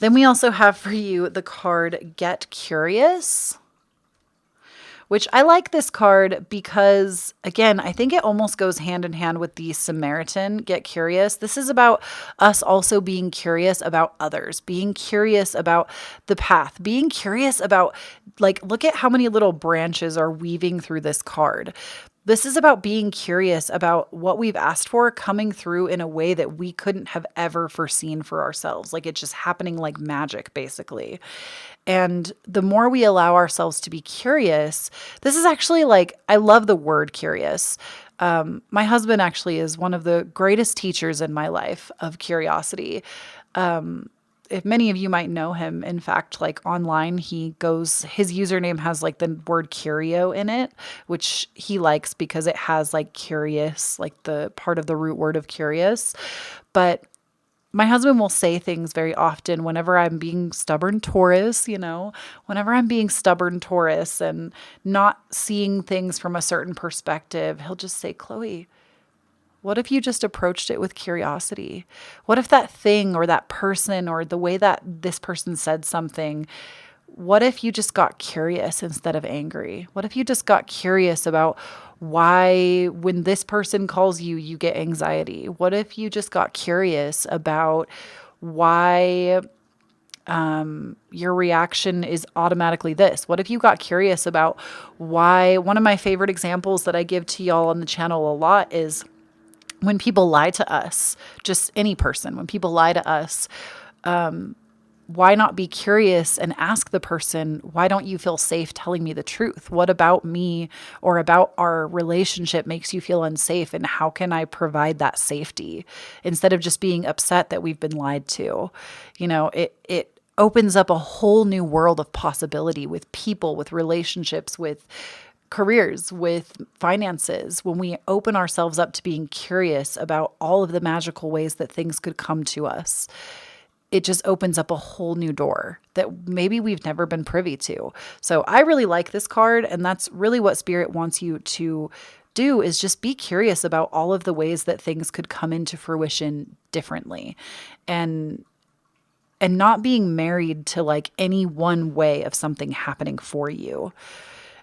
[SPEAKER 1] Then we also have for you the card Get Curious, which I like this card because, again, I think it almost goes hand in hand with the Samaritan, Get Curious. This is about us also being curious about others, being curious about the path, being curious about, like, look at how many little branches are weaving through this card. This is about being curious about what we've asked for coming through in a way that we couldn't have ever foreseen for ourselves. Like it's just happening like magic, basically. And the more we allow ourselves to be curious, this is actually like, I love the word curious. My husband actually is one of the greatest teachers in my life of curiosity. If many of you might know him, in fact, like online, his username has like the word curio in it, which he likes because it has like curious, like the part of the root word of curious. But my husband will say things very often whenever I'm being stubborn Taurus, whenever I'm being stubborn Taurus and not seeing things from a certain perspective, he'll just say, Kloee, what if you just approached it with curiosity? What if that thing or that person or the way that this person said something, what if you just got curious instead of angry? What if you just got curious about why when this person calls you, you get anxiety? What if you just got curious about why your reaction is automatically this? What if you got curious about why? One of my favorite examples that I give to y'all on the channel a lot is when people lie to us, just any person, when people lie to us, why not be curious and ask the person, why don't you feel safe telling me the truth? What about me or about our relationship makes you feel unsafe? And how can I provide that safety instead of just being upset that we've been lied to? It opens up a whole new world of possibility with people, with relationships, with careers, with finances. When we open ourselves up to being curious about all of the magical ways that things could come to us, it just opens up a whole new door that maybe we've never been privy to. So I really like this card, and that's really what Spirit wants you to do, is just be curious about all of the ways that things could come into fruition differently, and not being married to like any one way of something happening for you.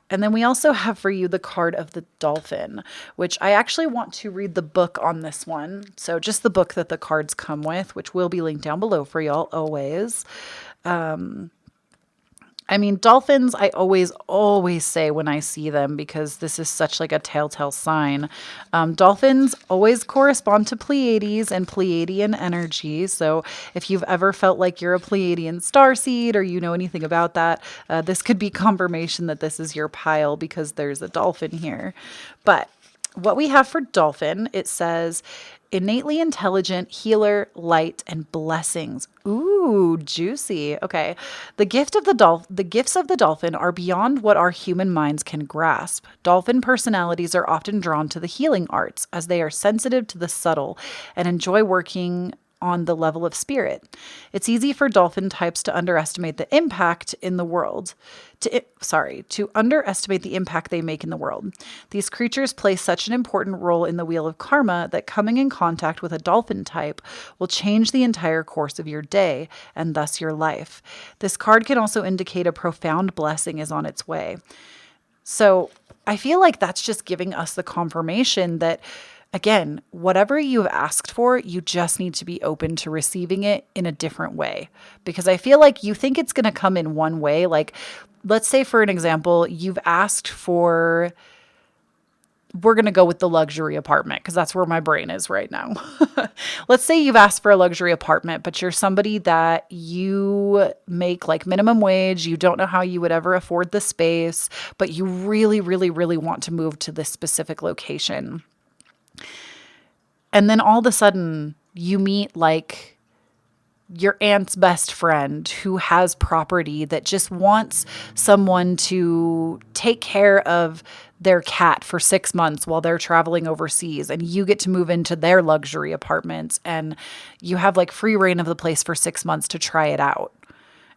[SPEAKER 1] And then we also have for you the card of the dolphin, which I actually want to read the book on this one. So just the book that the cards come with, which will be linked down below for y'all always. Dolphins, I always say when I see them, because this is such like a telltale sign. Dolphins always correspond to Pleiades and Pleiadian energy. So if you've ever felt like you're a Pleiadian starseed or you know anything about that, this could be confirmation that this is your pile because there's a dolphin here. But what we have for dolphin, it says, innately intelligent, healer, light, and blessings. Ooh, juicy. Okay. The gifts of the dolphin are beyond what our human minds can grasp. Dolphin personalities are often drawn to the healing arts as they are sensitive to the subtle and enjoy working on the level of spirit. It's easy for dolphin types to underestimate the impact in the world. To underestimate the impact they make in the world. These creatures play such an important role in the wheel of karma that coming in contact with a dolphin type will change the entire course of your day and thus your life. This card can also indicate a profound blessing is on its way. So I feel like that's just giving us the confirmation that, again, whatever you've asked for, you just need to be open to receiving it in a different way. Because I feel like you think it's going to come in one way. Like, let's say, for an example, you've asked for, we're going to go with the luxury apartment because that's where my brain is right now. Let's say you've asked for a luxury apartment, but you're somebody that you make like minimum wage. You don't know how you would ever afford the space, but you really, really, really want to move to this specific location. And then all of a sudden you meet like your aunt's best friend who has property that just wants someone to take care of their cat for 6 months while they're traveling overseas, and you get to move into their luxury apartments, and you have like free reign of the place for 6 months to try it out.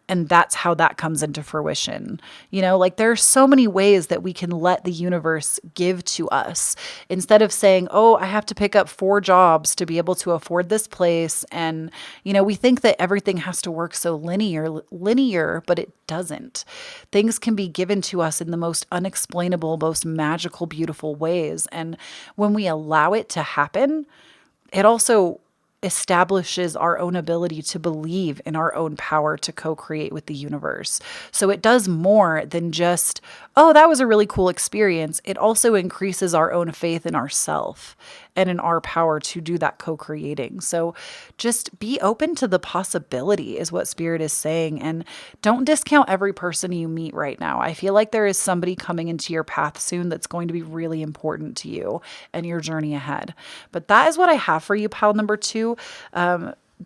[SPEAKER 1] And that's how that comes into fruition. Like there are so many ways that we can let the universe give to us instead of saying, oh, I have to pick up 4 jobs to be able to afford this place. And, we think that everything has to work so linear, but it doesn't. Things can be given to us in the most unexplainable, most magical, beautiful ways. And when we allow it to happen, it also establishes our own ability to believe in our own power to co-create with the universe. So it does more than just, oh, that was a really cool experience. It also increases our own faith in ourselves and in our power to do that co-creating. So just be open to the possibility is what Spirit is saying. And don't discount every person you meet right now. I feel like there is somebody coming into your path soon that's going to be really important to you and your journey ahead. But that is what I have for you, pile number 2.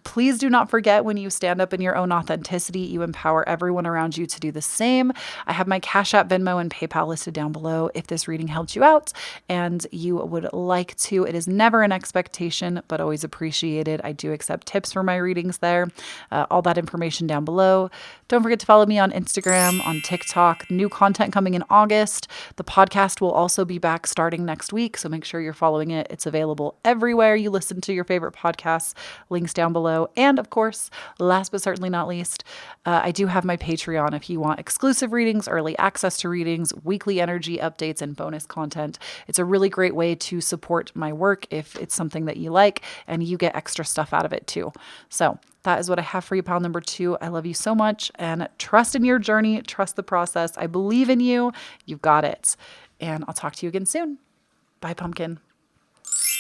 [SPEAKER 1] Please do not forget, when you stand up in your own authenticity, you empower everyone around you to do the same. I have my Cashapp, Venmo, and PayPal listed down below if this reading helped you out and you would like to. It is never an expectation, but always appreciated. I do accept tips for my readings there. All that information down below. Don't forget to follow me on Instagram, on TikTok. New content coming in August. The podcast will also be back starting next week, so make sure you're following it. It's available everywhere you listen to your favorite podcasts. Links down below. And of course, last but certainly not least, I do have my Patreon if you want exclusive readings, early access to readings, weekly energy updates, and bonus content. It's a really great way to support my work if it's something that you like, and you get extra stuff out of it too. So that is what I have for you, pile number 2. I love you so much, and trust in your journey. Trust the process. I believe in you. You've got it. And I'll talk to you again soon. Bye, pumpkin.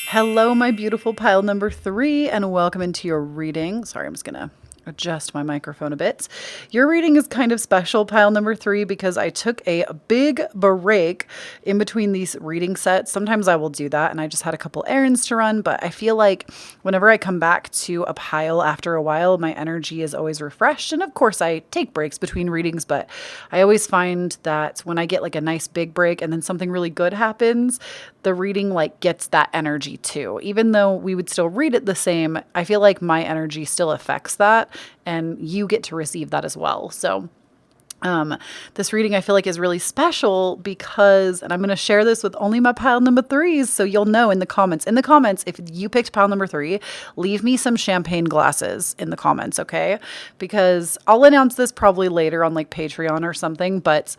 [SPEAKER 1] Hello, my beautiful pile number 3, and welcome into your reading. Sorry, I'm just going to adjust my microphone a bit. Your reading is kind of special, pile number 3, because I took a big break in between these reading sets. Sometimes I will do that, and I just had a couple errands to run, but I feel like whenever I come back to a pile after a while, my energy is always refreshed. And of course, I take breaks between readings, but I always find that when I get like a nice big break and then something really good happens, the reading like gets that energy too. Even though we would still read it the same, I feel like my energy still affects that, and you get to receive that as well. So this reading I feel like is really special because, and I'm going to share this with only my pile number 3s, so you'll know in the comments. In the comments, if you picked pile number 3, leave me some champagne glasses in the comments, okay? Because I'll announce this probably later on like Patreon or something, but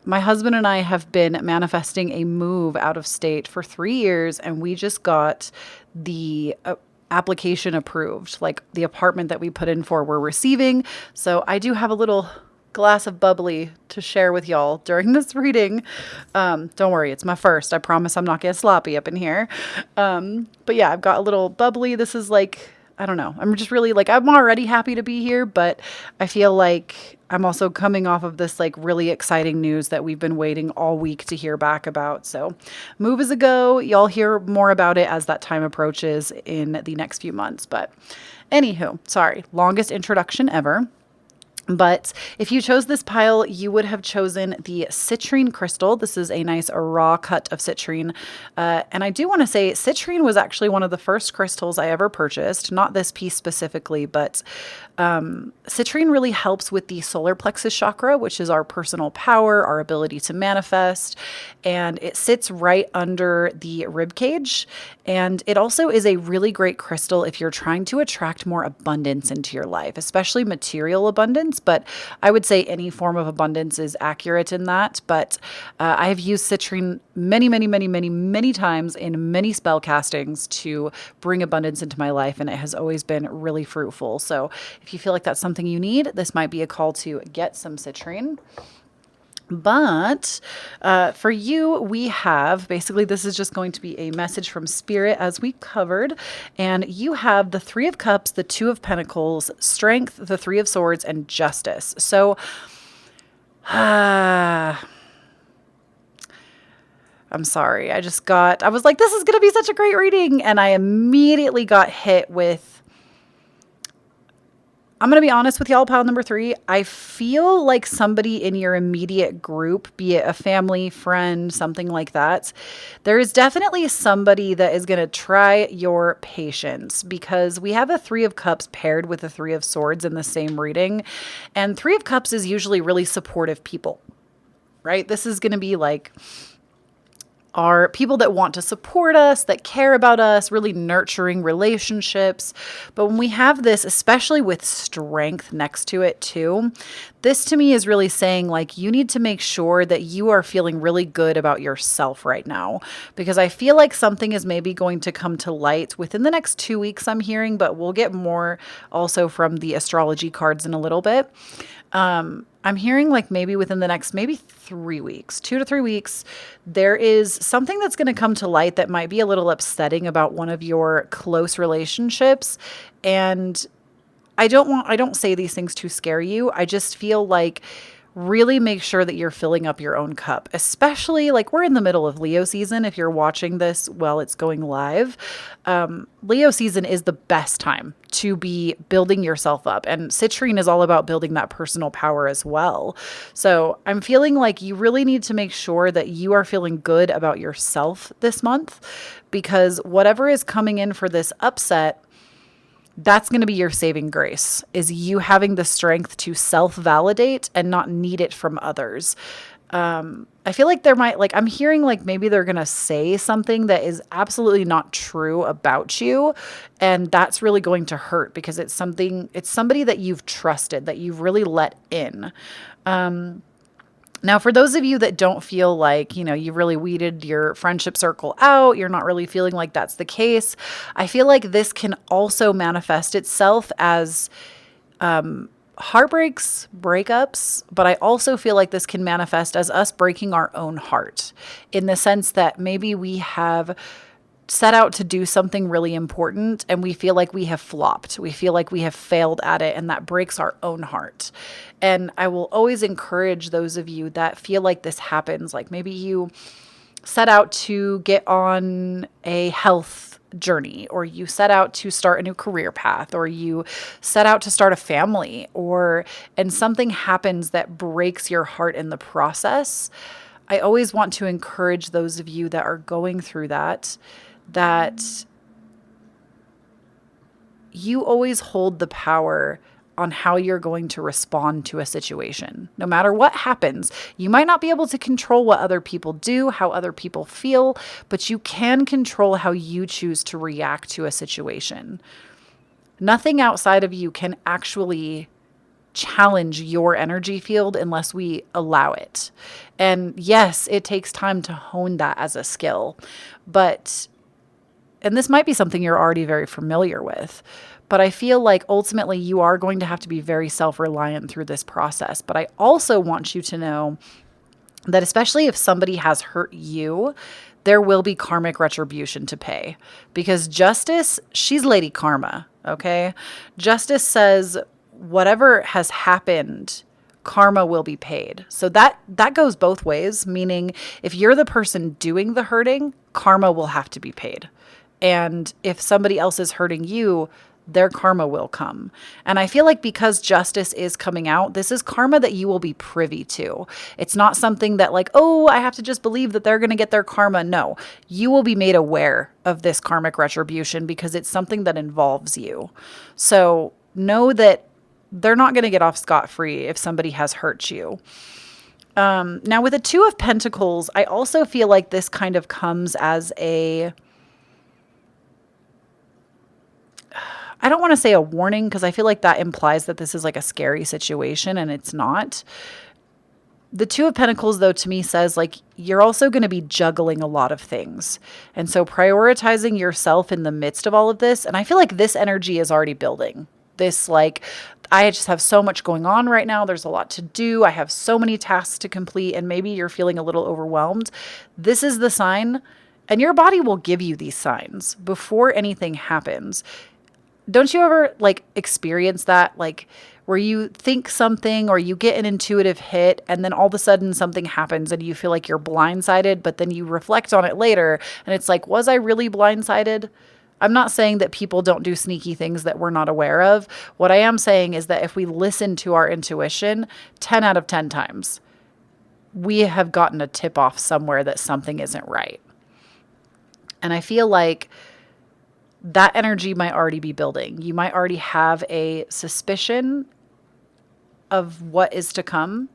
[SPEAKER 1] my husband and I have been manifesting a move out of state for 3 years, and we just got the application approved. Like the apartment that we put in for, we're receiving. So I do have a little glass of bubbly to share with y'all during this reading. Don't worry, it's my first. I promise I'm not getting sloppy up in here. But yeah, I've got a little bubbly. This is like, I don't know. I'm just really like, I'm already happy to be here, but I feel like I'm also coming off of this like really exciting news that we've been waiting all week to hear back about. So move is a go. Y'all hear more about it as that time approaches in the next few months. But anywho, sorry, longest introduction ever. But if you chose this pile, you would have chosen the citrine crystal. This is a nice raw cut of citrine. And I do want to say citrine was actually one of the first crystals I ever purchased. Not this piece specifically, but citrine really helps with the solar plexus chakra, which is our personal power, our ability to manifest. And it sits right under the rib cage. And it also is a really great crystal if you're trying to attract more abundance into your life, especially material abundance. But I would say any form of abundance is accurate in that. But I have used citrine many times in many spell castings to bring abundance into my life, and it has always been really fruitful. So if you feel like that's something you need, this might be a call to get some citrine. But for you, we have, basically this is just going to be a message from Spirit as we covered. And you have the 3 of Cups, the 2 of Pentacles, Strength, the 3 of Swords, and Justice. So I'm sorry. I was like, this is going to be such a great reading. And I immediately got hit with I'm going to be honest with y'all, pile number 3. I feel like somebody in your immediate group, be it a family, friend, something like that, there is definitely somebody that is going to try your patience, because we have a 3 of Cups paired with a 3 of Swords in the same reading. And 3 of Cups is usually really supportive people, right? This is going to be like are people that want to support us, that care about us, really nurturing relationships. But when we have this, especially with Strength next to it too, this to me is really saying like you need to make sure that you are feeling really good about yourself right now, because I feel like something is maybe going to come to light within the next 2 weeks, I'm hearing, but we'll get more also from the astrology cards in a little bit. I'm hearing like maybe within the next maybe 3 weeks, 2 to 3 weeks, there is something that's going to come to light that might be a little upsetting about one of your close relationships. And I don't say these things to scare you. I just feel like really make sure that you're filling up your own cup, especially like we're in the middle of Leo season. If you're watching this while it's going live, Leo season is the best time to be building yourself up. And citrine is all about building that personal power as well. So I'm feeling like you really need to make sure that you are feeling good about yourself this month, because whatever is coming in for this upset, that's going to be your saving grace, is you having the strength to self-validate and not need it from others. I feel like there might, like, I'm hearing like maybe they're going to say something that is absolutely not true about you. And that's really going to hurt, because it's somebody that you've trusted, that you've really let in. Now, for those of you that don't feel like, you've really weeded your friendship circle out, you're not really feeling like that's the case, I feel like this can also manifest itself as heartbreaks, breakups, but I also feel like this can manifest as us breaking our own heart, in the sense that maybe we have set out to do something really important and we feel like we have flopped. We feel like we have failed at it, and that breaks our own heart. And I will always encourage those of you that feel like this happens, like maybe you set out to get on a health journey, or you set out to start a new career path, or you set out to start a family, and something happens that breaks your heart in the process. I always want to encourage those of you that are going through that you always hold the power on how you're going to respond to a situation. No matter what happens, you might not be able to control what other people do, how other people feel, but you can control how you choose to react to a situation. Nothing outside of you can actually challenge your energy field unless we allow it. And yes, it takes time to hone that as a skill, and this might be something you're already very familiar with, but I feel like ultimately you are going to have to be very self-reliant through this process. But I also want you to know that especially if somebody has hurt you, there will be karmic retribution to pay, because justice, she's Lady Karma, okay? Justice says whatever has happened, karma will be paid. So that goes both ways, meaning if you're the person doing the hurting, karma will have to be paid. And if somebody else is hurting you, their karma will come. And I feel like because justice is coming out, this is karma that you will be privy to. It's not something that like, oh, I have to just believe that they're going to get their karma. No, you will be made aware of this karmic retribution because it's something that involves you. So know that they're not going to get off scot-free if somebody has hurt you. Now with the Two of Pentacles, I also feel like this kind of comes as I don't want to say a warning, because I feel like that implies that this is like a scary situation, and it's not. The Two of Pentacles, though, to me says like you're also going to be juggling a lot of things. And so prioritizing yourself in the midst of all of this, and I feel like this energy is already building. This like, I just have so much going on right now. There's a lot to do. I have so many tasks to complete, and maybe you're feeling a little overwhelmed. This is the sign, and your body will give you these signs before anything happens. Don't you ever like experience that, like where you think something or you get an intuitive hit and then all of a sudden something happens and you feel like you're blindsided, but then you reflect on it later and it's like, was I really blindsided? I'm not saying that people don't do sneaky things that we're not aware of. What I am saying is that if we listen to our intuition 10 out of 10 times, we have gotten a tip off somewhere that something isn't right. And I feel like that energy might already be building. You might already have a suspicion of what is to come,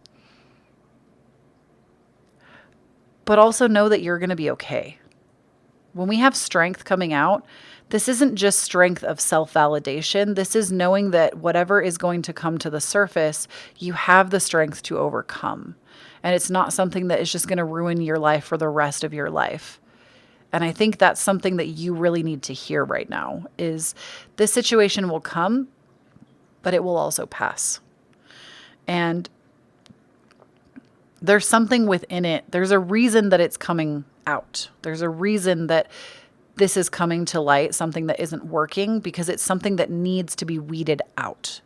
[SPEAKER 1] but also know that you're going to be okay. When we have strength coming out, this isn't just strength of self-validation. This is knowing that whatever is going to come to the surface, you have the strength to overcome. And it's not something that is just going to ruin your life for the rest of your life. And I think that's something that you really need to hear right now is this situation will come, but it will also pass. And there's something within it. There's a reason that it's coming out. There's a reason that this is coming to light, something that isn't working, because it's something that needs to be weeded out.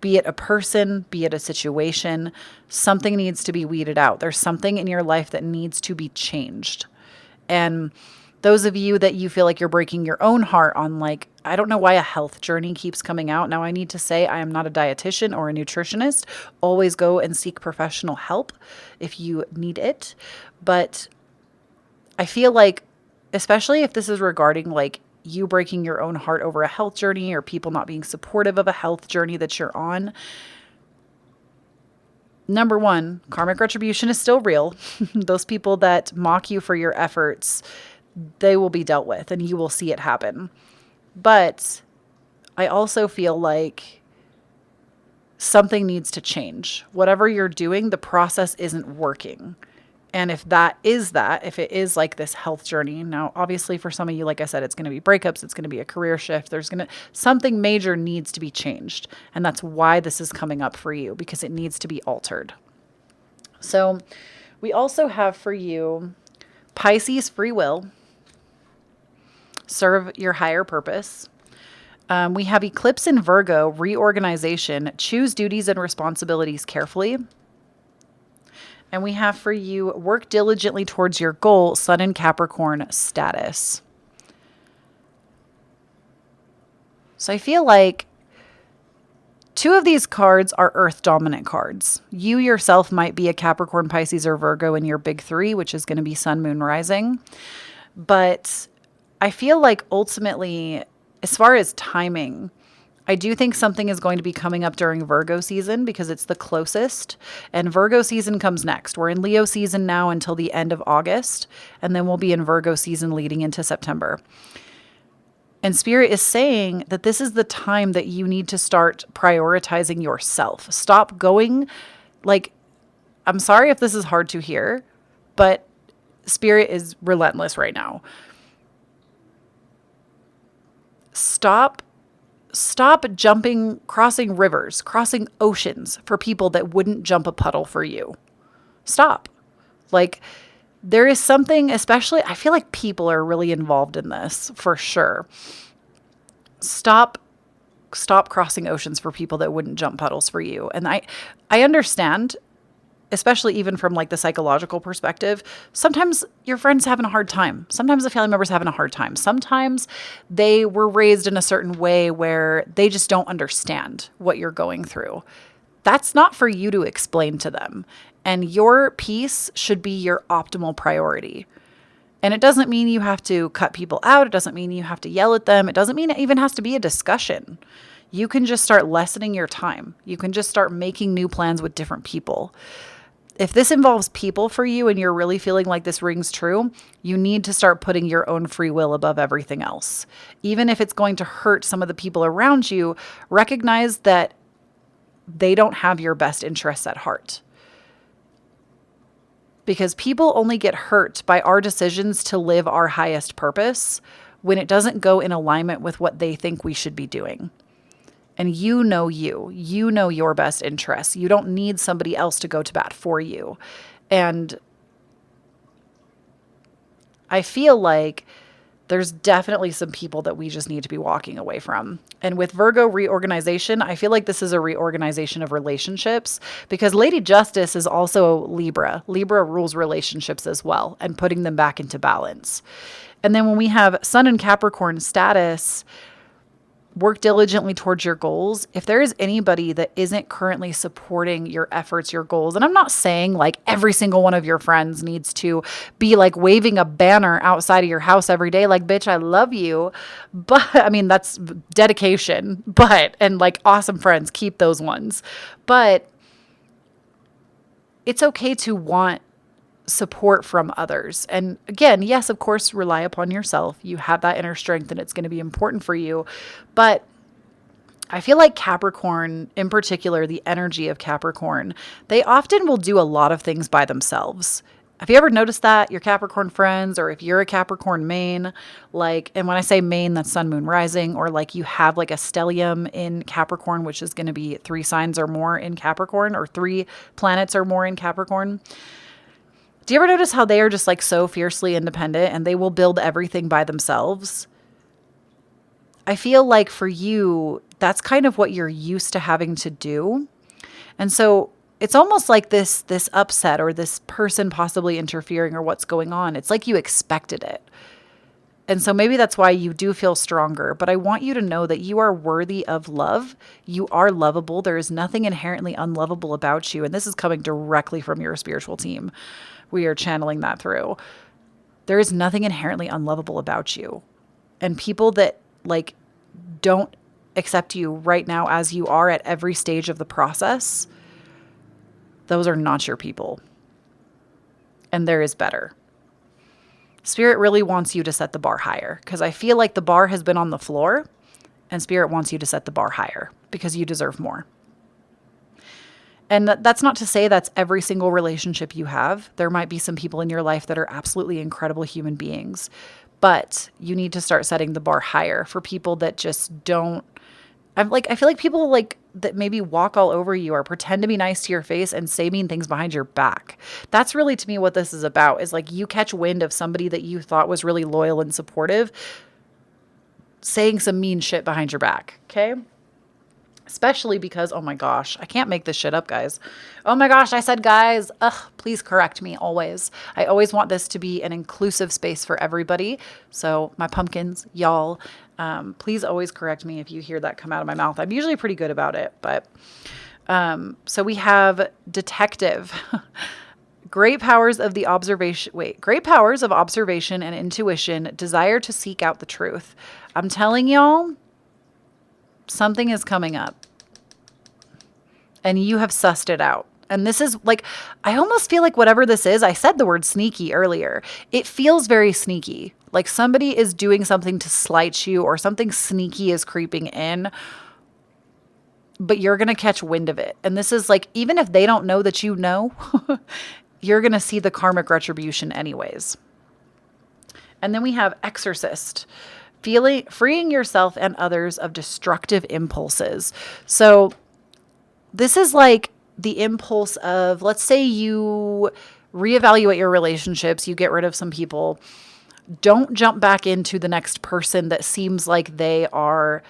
[SPEAKER 1] Be it a person, be it a situation, something needs to be weeded out. There's something in your life that needs to be changed. And those of you that you feel like you're breaking your own heart on, like, I don't know why a health journey keeps coming out. Now, I need to say I am not a dietitian or a nutritionist. Always go and seek professional help if you need it. But I feel like, especially if this is regarding like you breaking your own heart over a health journey or people not being supportive of a health journey that you're on, number one, karmic retribution is still real. Those people that mock you for your efforts, they will be dealt with and you will see it happen. But I also feel like something needs to change. Whatever you're doing, the process isn't working. And if if it is like this health journey, now, obviously for some of you, like I said, it's going to be breakups. It's going to be a career shift. Something major needs to be changed. And that's why this is coming up for you, because it needs to be altered. So we also have for you Pisces free will, serve your higher purpose. We have eclipse in Virgo, reorganization, choose duties and responsibilities carefully. And we have for you, work diligently towards your goal, Sun in Capricorn, status. So I feel like two of these cards are earth dominant cards. You yourself might be a Capricorn, Pisces, or Virgo in your big three, which is going to be Sun, Moon, Rising. But I feel like ultimately, as far as timing, I do think something is going to be coming up during Virgo season because it's the closest, and Virgo season comes next. We're in Leo season now until the end of August, and then we'll be in Virgo season leading into September. And Spirit is saying that this is the time that you need to start prioritizing yourself. Stop going, like, I'm sorry if this is hard to hear, but Spirit is relentless right now. Stop crossing rivers, crossing oceans for people that wouldn't jump a puddle for you. Stop. Like, there is something, especially, I feel like people are really involved in this for sure. Stop crossing oceans for people that wouldn't jump puddles for you. And I understand, especially even from like the psychological perspective, sometimes your friend's having a hard time. Sometimes the family member's having a hard time. Sometimes they were raised in a certain way where they just don't understand what you're going through. That's not for you to explain to them. And your peace should be your optimal priority. And it doesn't mean you have to cut people out. It doesn't mean you have to yell at them. It doesn't mean it even has to be a discussion. You can just start lessening your time. You can just start making new plans with different people. If this involves people for you and you're really feeling like this rings true, you need to start putting your own free will above everything else. Even if it's going to hurt some of the people around you, recognize that they don't have your best interests at heart. Because people only get hurt by our decisions to live our highest purpose when it doesn't go in alignment with what they think we should be doing. And you know your best interests. You don't need somebody else to go to bat for you. And I feel like there's definitely some people that we just need to be walking away from. And with Virgo reorganization, I feel like this is a reorganization of relationships because Lady Justice is also Libra. Libra rules relationships as well and putting them back into balance. And then when we have Sun in Capricorn status, work diligently towards your goals. If there is anybody that isn't currently supporting your efforts, your goals, and I'm not saying like every single one of your friends needs to be like waving a banner outside of your house every day, like, bitch, I love you. But I mean, that's dedication, and like awesome friends, keep those ones. But it's okay to want support from others. And again, yes, of course, rely upon yourself. You have that inner strength and it's going to be important for you. But I feel like Capricorn, in particular, the energy of Capricorn, they often will do a lot of things by themselves. Have you ever noticed that, your Capricorn friends, or if you're a Capricorn main, like, and when I say main, that's sun, moon, rising, or like you have like a stellium in Capricorn, which is going to be 3 signs or more in Capricorn, or 3 planets or more in Capricorn. Do you ever notice how they are just like so fiercely independent and they will build everything by themselves? I feel like for you, that's kind of what you're used to having to do. And so it's almost like this upset or this person possibly interfering or what's going on. It's like you expected it. And so maybe that's why you do feel stronger. But I want you to know that you are worthy of love. You are lovable. There is nothing inherently unlovable about you. And this is coming directly from your spiritual team. We are channeling that through. There is nothing inherently unlovable about you. And people that like don't accept you right now as you are at every stage of the process, those are not your people. And there is better. Spirit really wants you to set the bar higher, because I feel like the bar has been on the floor and Spirit wants you to set the bar higher because you deserve more. And that's not to say that's every single relationship you have. There might be some people in your life that are absolutely incredible human beings, but you need to start setting the bar higher for people that just don't. I feel like people like that maybe walk all over you or pretend to be nice to your face and say mean things behind your back. That's really, to me, what this is about, is like you catch wind of somebody that you thought was really loyal and supportive saying some mean shit behind your back. Okay. Especially because, oh my gosh, I can't make this shit up, guys. Oh my gosh, I said guys. Ugh, please correct me always. I always want this to be an inclusive space for everybody. So my pumpkins, y'all, please always correct me if you hear that come out of my mouth. I'm usually pretty good about it. But so we have detective. Great powers of observation and intuition, desire to seek out the truth. I'm telling y'all, something is coming up and you have sussed it out. And this is like, I almost feel like whatever this is, I said the word sneaky earlier. It feels very sneaky. Like somebody is doing something to slight you or something sneaky is creeping in, but you're going to catch wind of it. And this is like, even if they don't know that you know, you're going to see the karmic retribution anyways. And then we have exorcist. Freeing yourself and others of destructive impulses. So this is like the impulse of, let's say you reevaluate your relationships, you get rid of some people. Don't jump back into the next person that seems like they are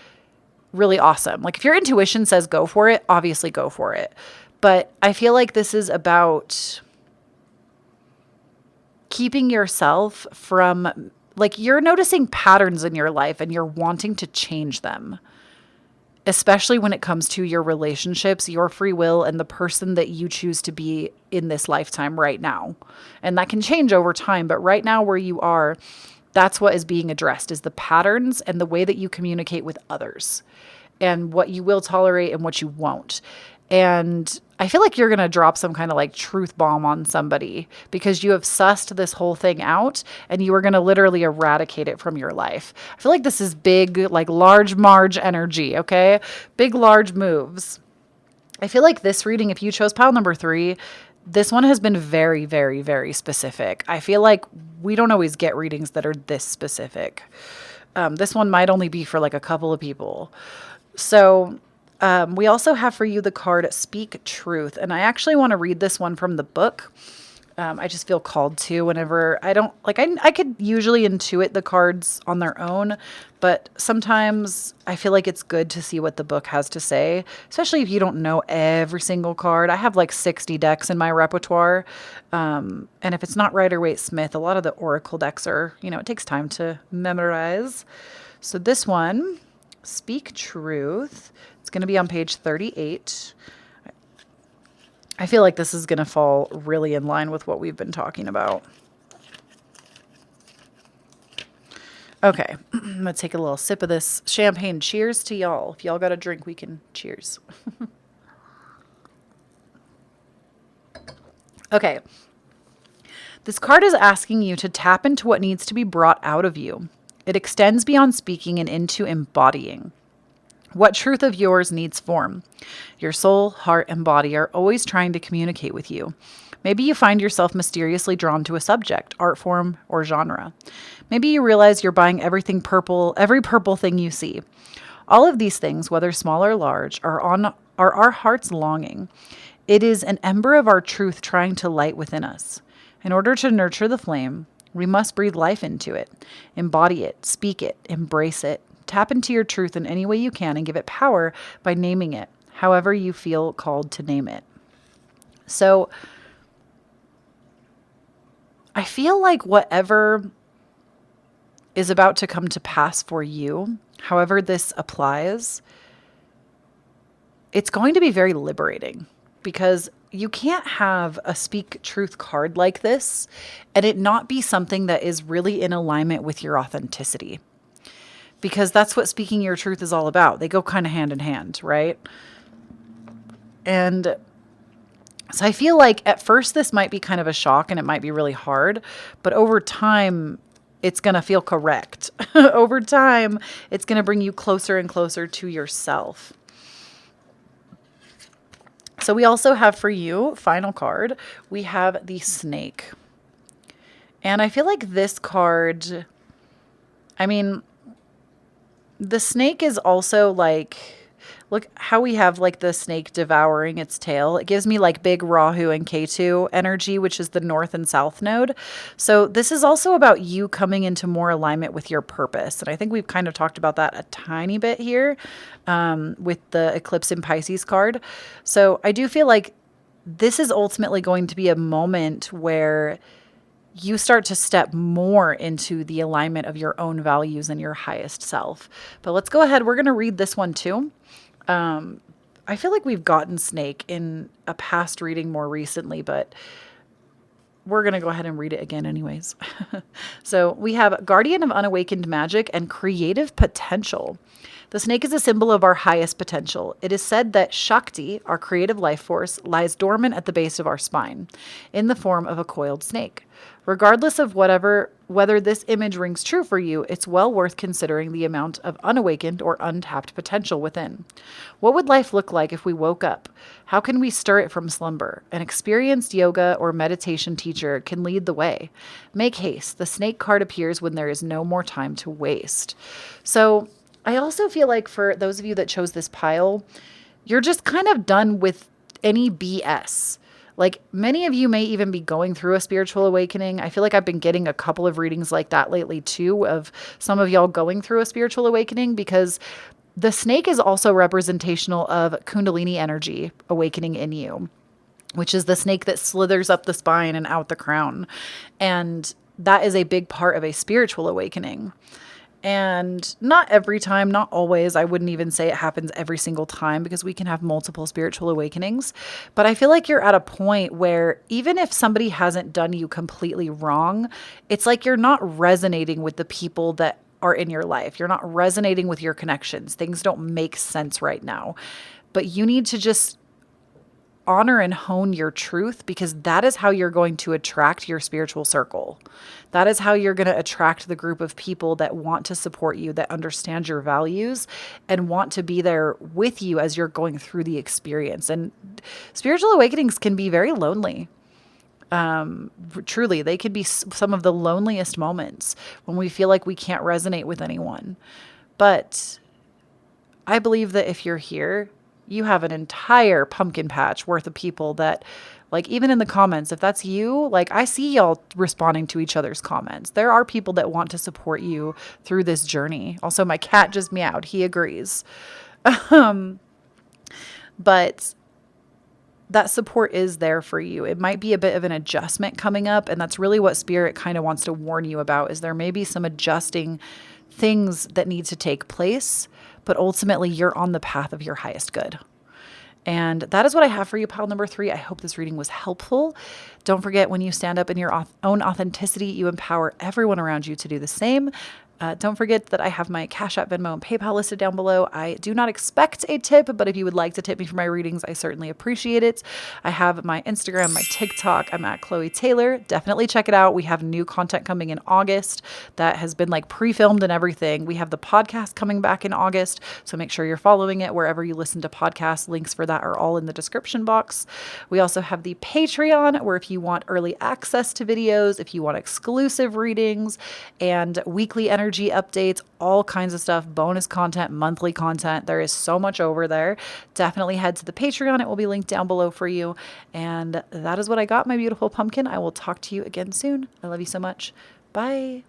[SPEAKER 1] really awesome. Like if your intuition says go for it, obviously go for it. But I feel like this is about keeping yourself from, like, you're noticing patterns in your life and you're wanting to change them, especially when it comes to your relationships, your free will, and the person that you choose to be in this lifetime right now. And that can change over time, but right now where you are, that's what is being addressed, is the patterns and the way that you communicate with others and what you will tolerate and what you won't. And I feel like you're going to drop some kind of like truth bomb on somebody because you have sussed this whole thing out and you are going to literally eradicate it from your life. I feel like this is big, like large Marge energy. Okay. Big, large moves. I feel like this reading, if you chose pile number 3, this one has been very, very, very specific. I feel like we don't always get readings that are this specific. This one might only be for like a couple of people. So we also have for you the card Speak Truth. And I actually want to read this one from the book. I just feel called to whenever I don't like, I could usually intuit the cards on their own, but sometimes I feel like it's good to see what the book has to say, especially if you don't know every single card. I have like 60 decks in my repertoire. And if it's not Rider-Waite-Smith, a lot of the Oracle decks are, it takes time to memorize. So this one, Speak Truth, it's going to be on page 38. I feel like this is going to fall really in line with what we've been talking about. Okay, I'm going to take a little sip of this champagne. Cheers to y'all. If y'all got a drink, we can cheers. Okay. This card is asking you to tap into what needs to be brought out of you. It extends beyond speaking and into embodying. What truth of yours needs form? Your soul, heart, and body are always trying to communicate with you. Maybe you find yourself mysteriously drawn to a subject, art form, or genre. Maybe you realize you're buying every purple thing you see. All of these things, whether small or large, are our heart's longing. It is an ember of our truth trying to light within us. In order to nurture the flame, we must breathe life into it, embody it, speak it, embrace it. Tap into your truth in any way you can and give it power by naming it, however you feel called to name it. So I feel like whatever is about to come to pass for you, however this applies, it's going to be very liberating, because you can't have a Speak Truth card like this and it not be something that is really in alignment with your authenticity. Because that's what speaking your truth is all about. They go kind of hand in hand, right? And so I feel like at first this might be kind of a shock and it might be really hard, but over time, it's going to feel correct. Over time, it's going to bring you closer and closer to yourself. So we also have for you, final card, we have the Snake. And I feel like this card, the snake is also like, look how we have like the snake devouring its tail. It gives me like big Rahu and Ketu energy, which is the north and south node. So this is also about you coming into more alignment with your purpose. And I think we've kind of talked about that a tiny bit here with the Eclipse in Pisces card. So I do feel like this is ultimately going to be a moment where you start to step more into the alignment of your own values and your highest self. But let's go ahead. We're going to read this one too. I feel like we've gotten Snake in a past reading more recently, but we're going to go ahead and read it again anyways. So we have Guardian of Unawakened Magic and Creative Potential. The snake is a symbol of our highest potential. It is said that Shakti, our creative life force, lies dormant at the base of our spine, in the form of a coiled snake. Regardless of whether this image rings true for you, it's well worth considering the amount of unawakened or untapped potential within. What would life look like if we woke up? How can we stir it from slumber? An experienced yoga or meditation teacher can lead the way. Make haste. The snake card appears when there is no more time to waste. So I also feel like for those of you that chose this pile, you're just kind of done with any BS. Like many of you may even be going through a spiritual awakening. I feel like I've been getting a couple of readings like that lately too, of some of y'all going through a spiritual awakening, because the snake is also representational of Kundalini energy awakening in you, which is the snake that slithers up the spine and out the crown. And that is a big part of a spiritual awakening. And not every time, not always. I wouldn't even say it happens every single time, because we can have multiple spiritual awakenings. But I feel like you're at a point where even if somebody hasn't done you completely wrong, it's like you're not resonating with the people that are in your life. You're not resonating with your connections. Things don't make sense right now. But you need to just honor and hone your truth, because that is how you're going to attract your spiritual circle. That is how you're going to attract the group of people that want to support you, that understand your values and want to be there with you as you're going through the experience. And spiritual awakenings can be very lonely. Truly, they could be some of the loneliest moments when we feel like we can't resonate with anyone. But I believe that if you're here, you have an entire pumpkin patch worth of people that Like, even in the comments, if that's you, like, I see y'all responding to each other's comments. There are people that want to support you through this journey. Also, my cat just meowed. He agrees. But that support is there for you. It might be a bit of an adjustment coming up, and that's really what Spirit kind of wants to warn you about, is there may be some adjusting things that need to take place, but ultimately you're on the path of your highest good. And that is what I have for you, pile number 3. I hope this reading was helpful. Don't forget, when you stand up in your own authenticity, you empower everyone around you to do the same. Don't forget that I have my Cashapp, Venmo, and PayPal listed down below. I do not expect a tip, but if you would like to tip me for my readings, I certainly appreciate it. I have my Instagram, my TikTok. I'm at Kloee Taylor. Definitely check it out. We have new content coming in August that has been like pre-filmed and everything. We have the podcast coming back in August, so make sure you're following it wherever you listen to podcasts. Links for that are all in the description box. We also have the Patreon, where if you want early access to videos, if you want exclusive readings and weekly energy updates, all kinds of stuff, bonus content, monthly content. There is so much over there. Definitely head to the Patreon. It will be linked down below for you. And that is what I got, my beautiful pumpkin. I will talk to you again soon. I love you so much. Bye.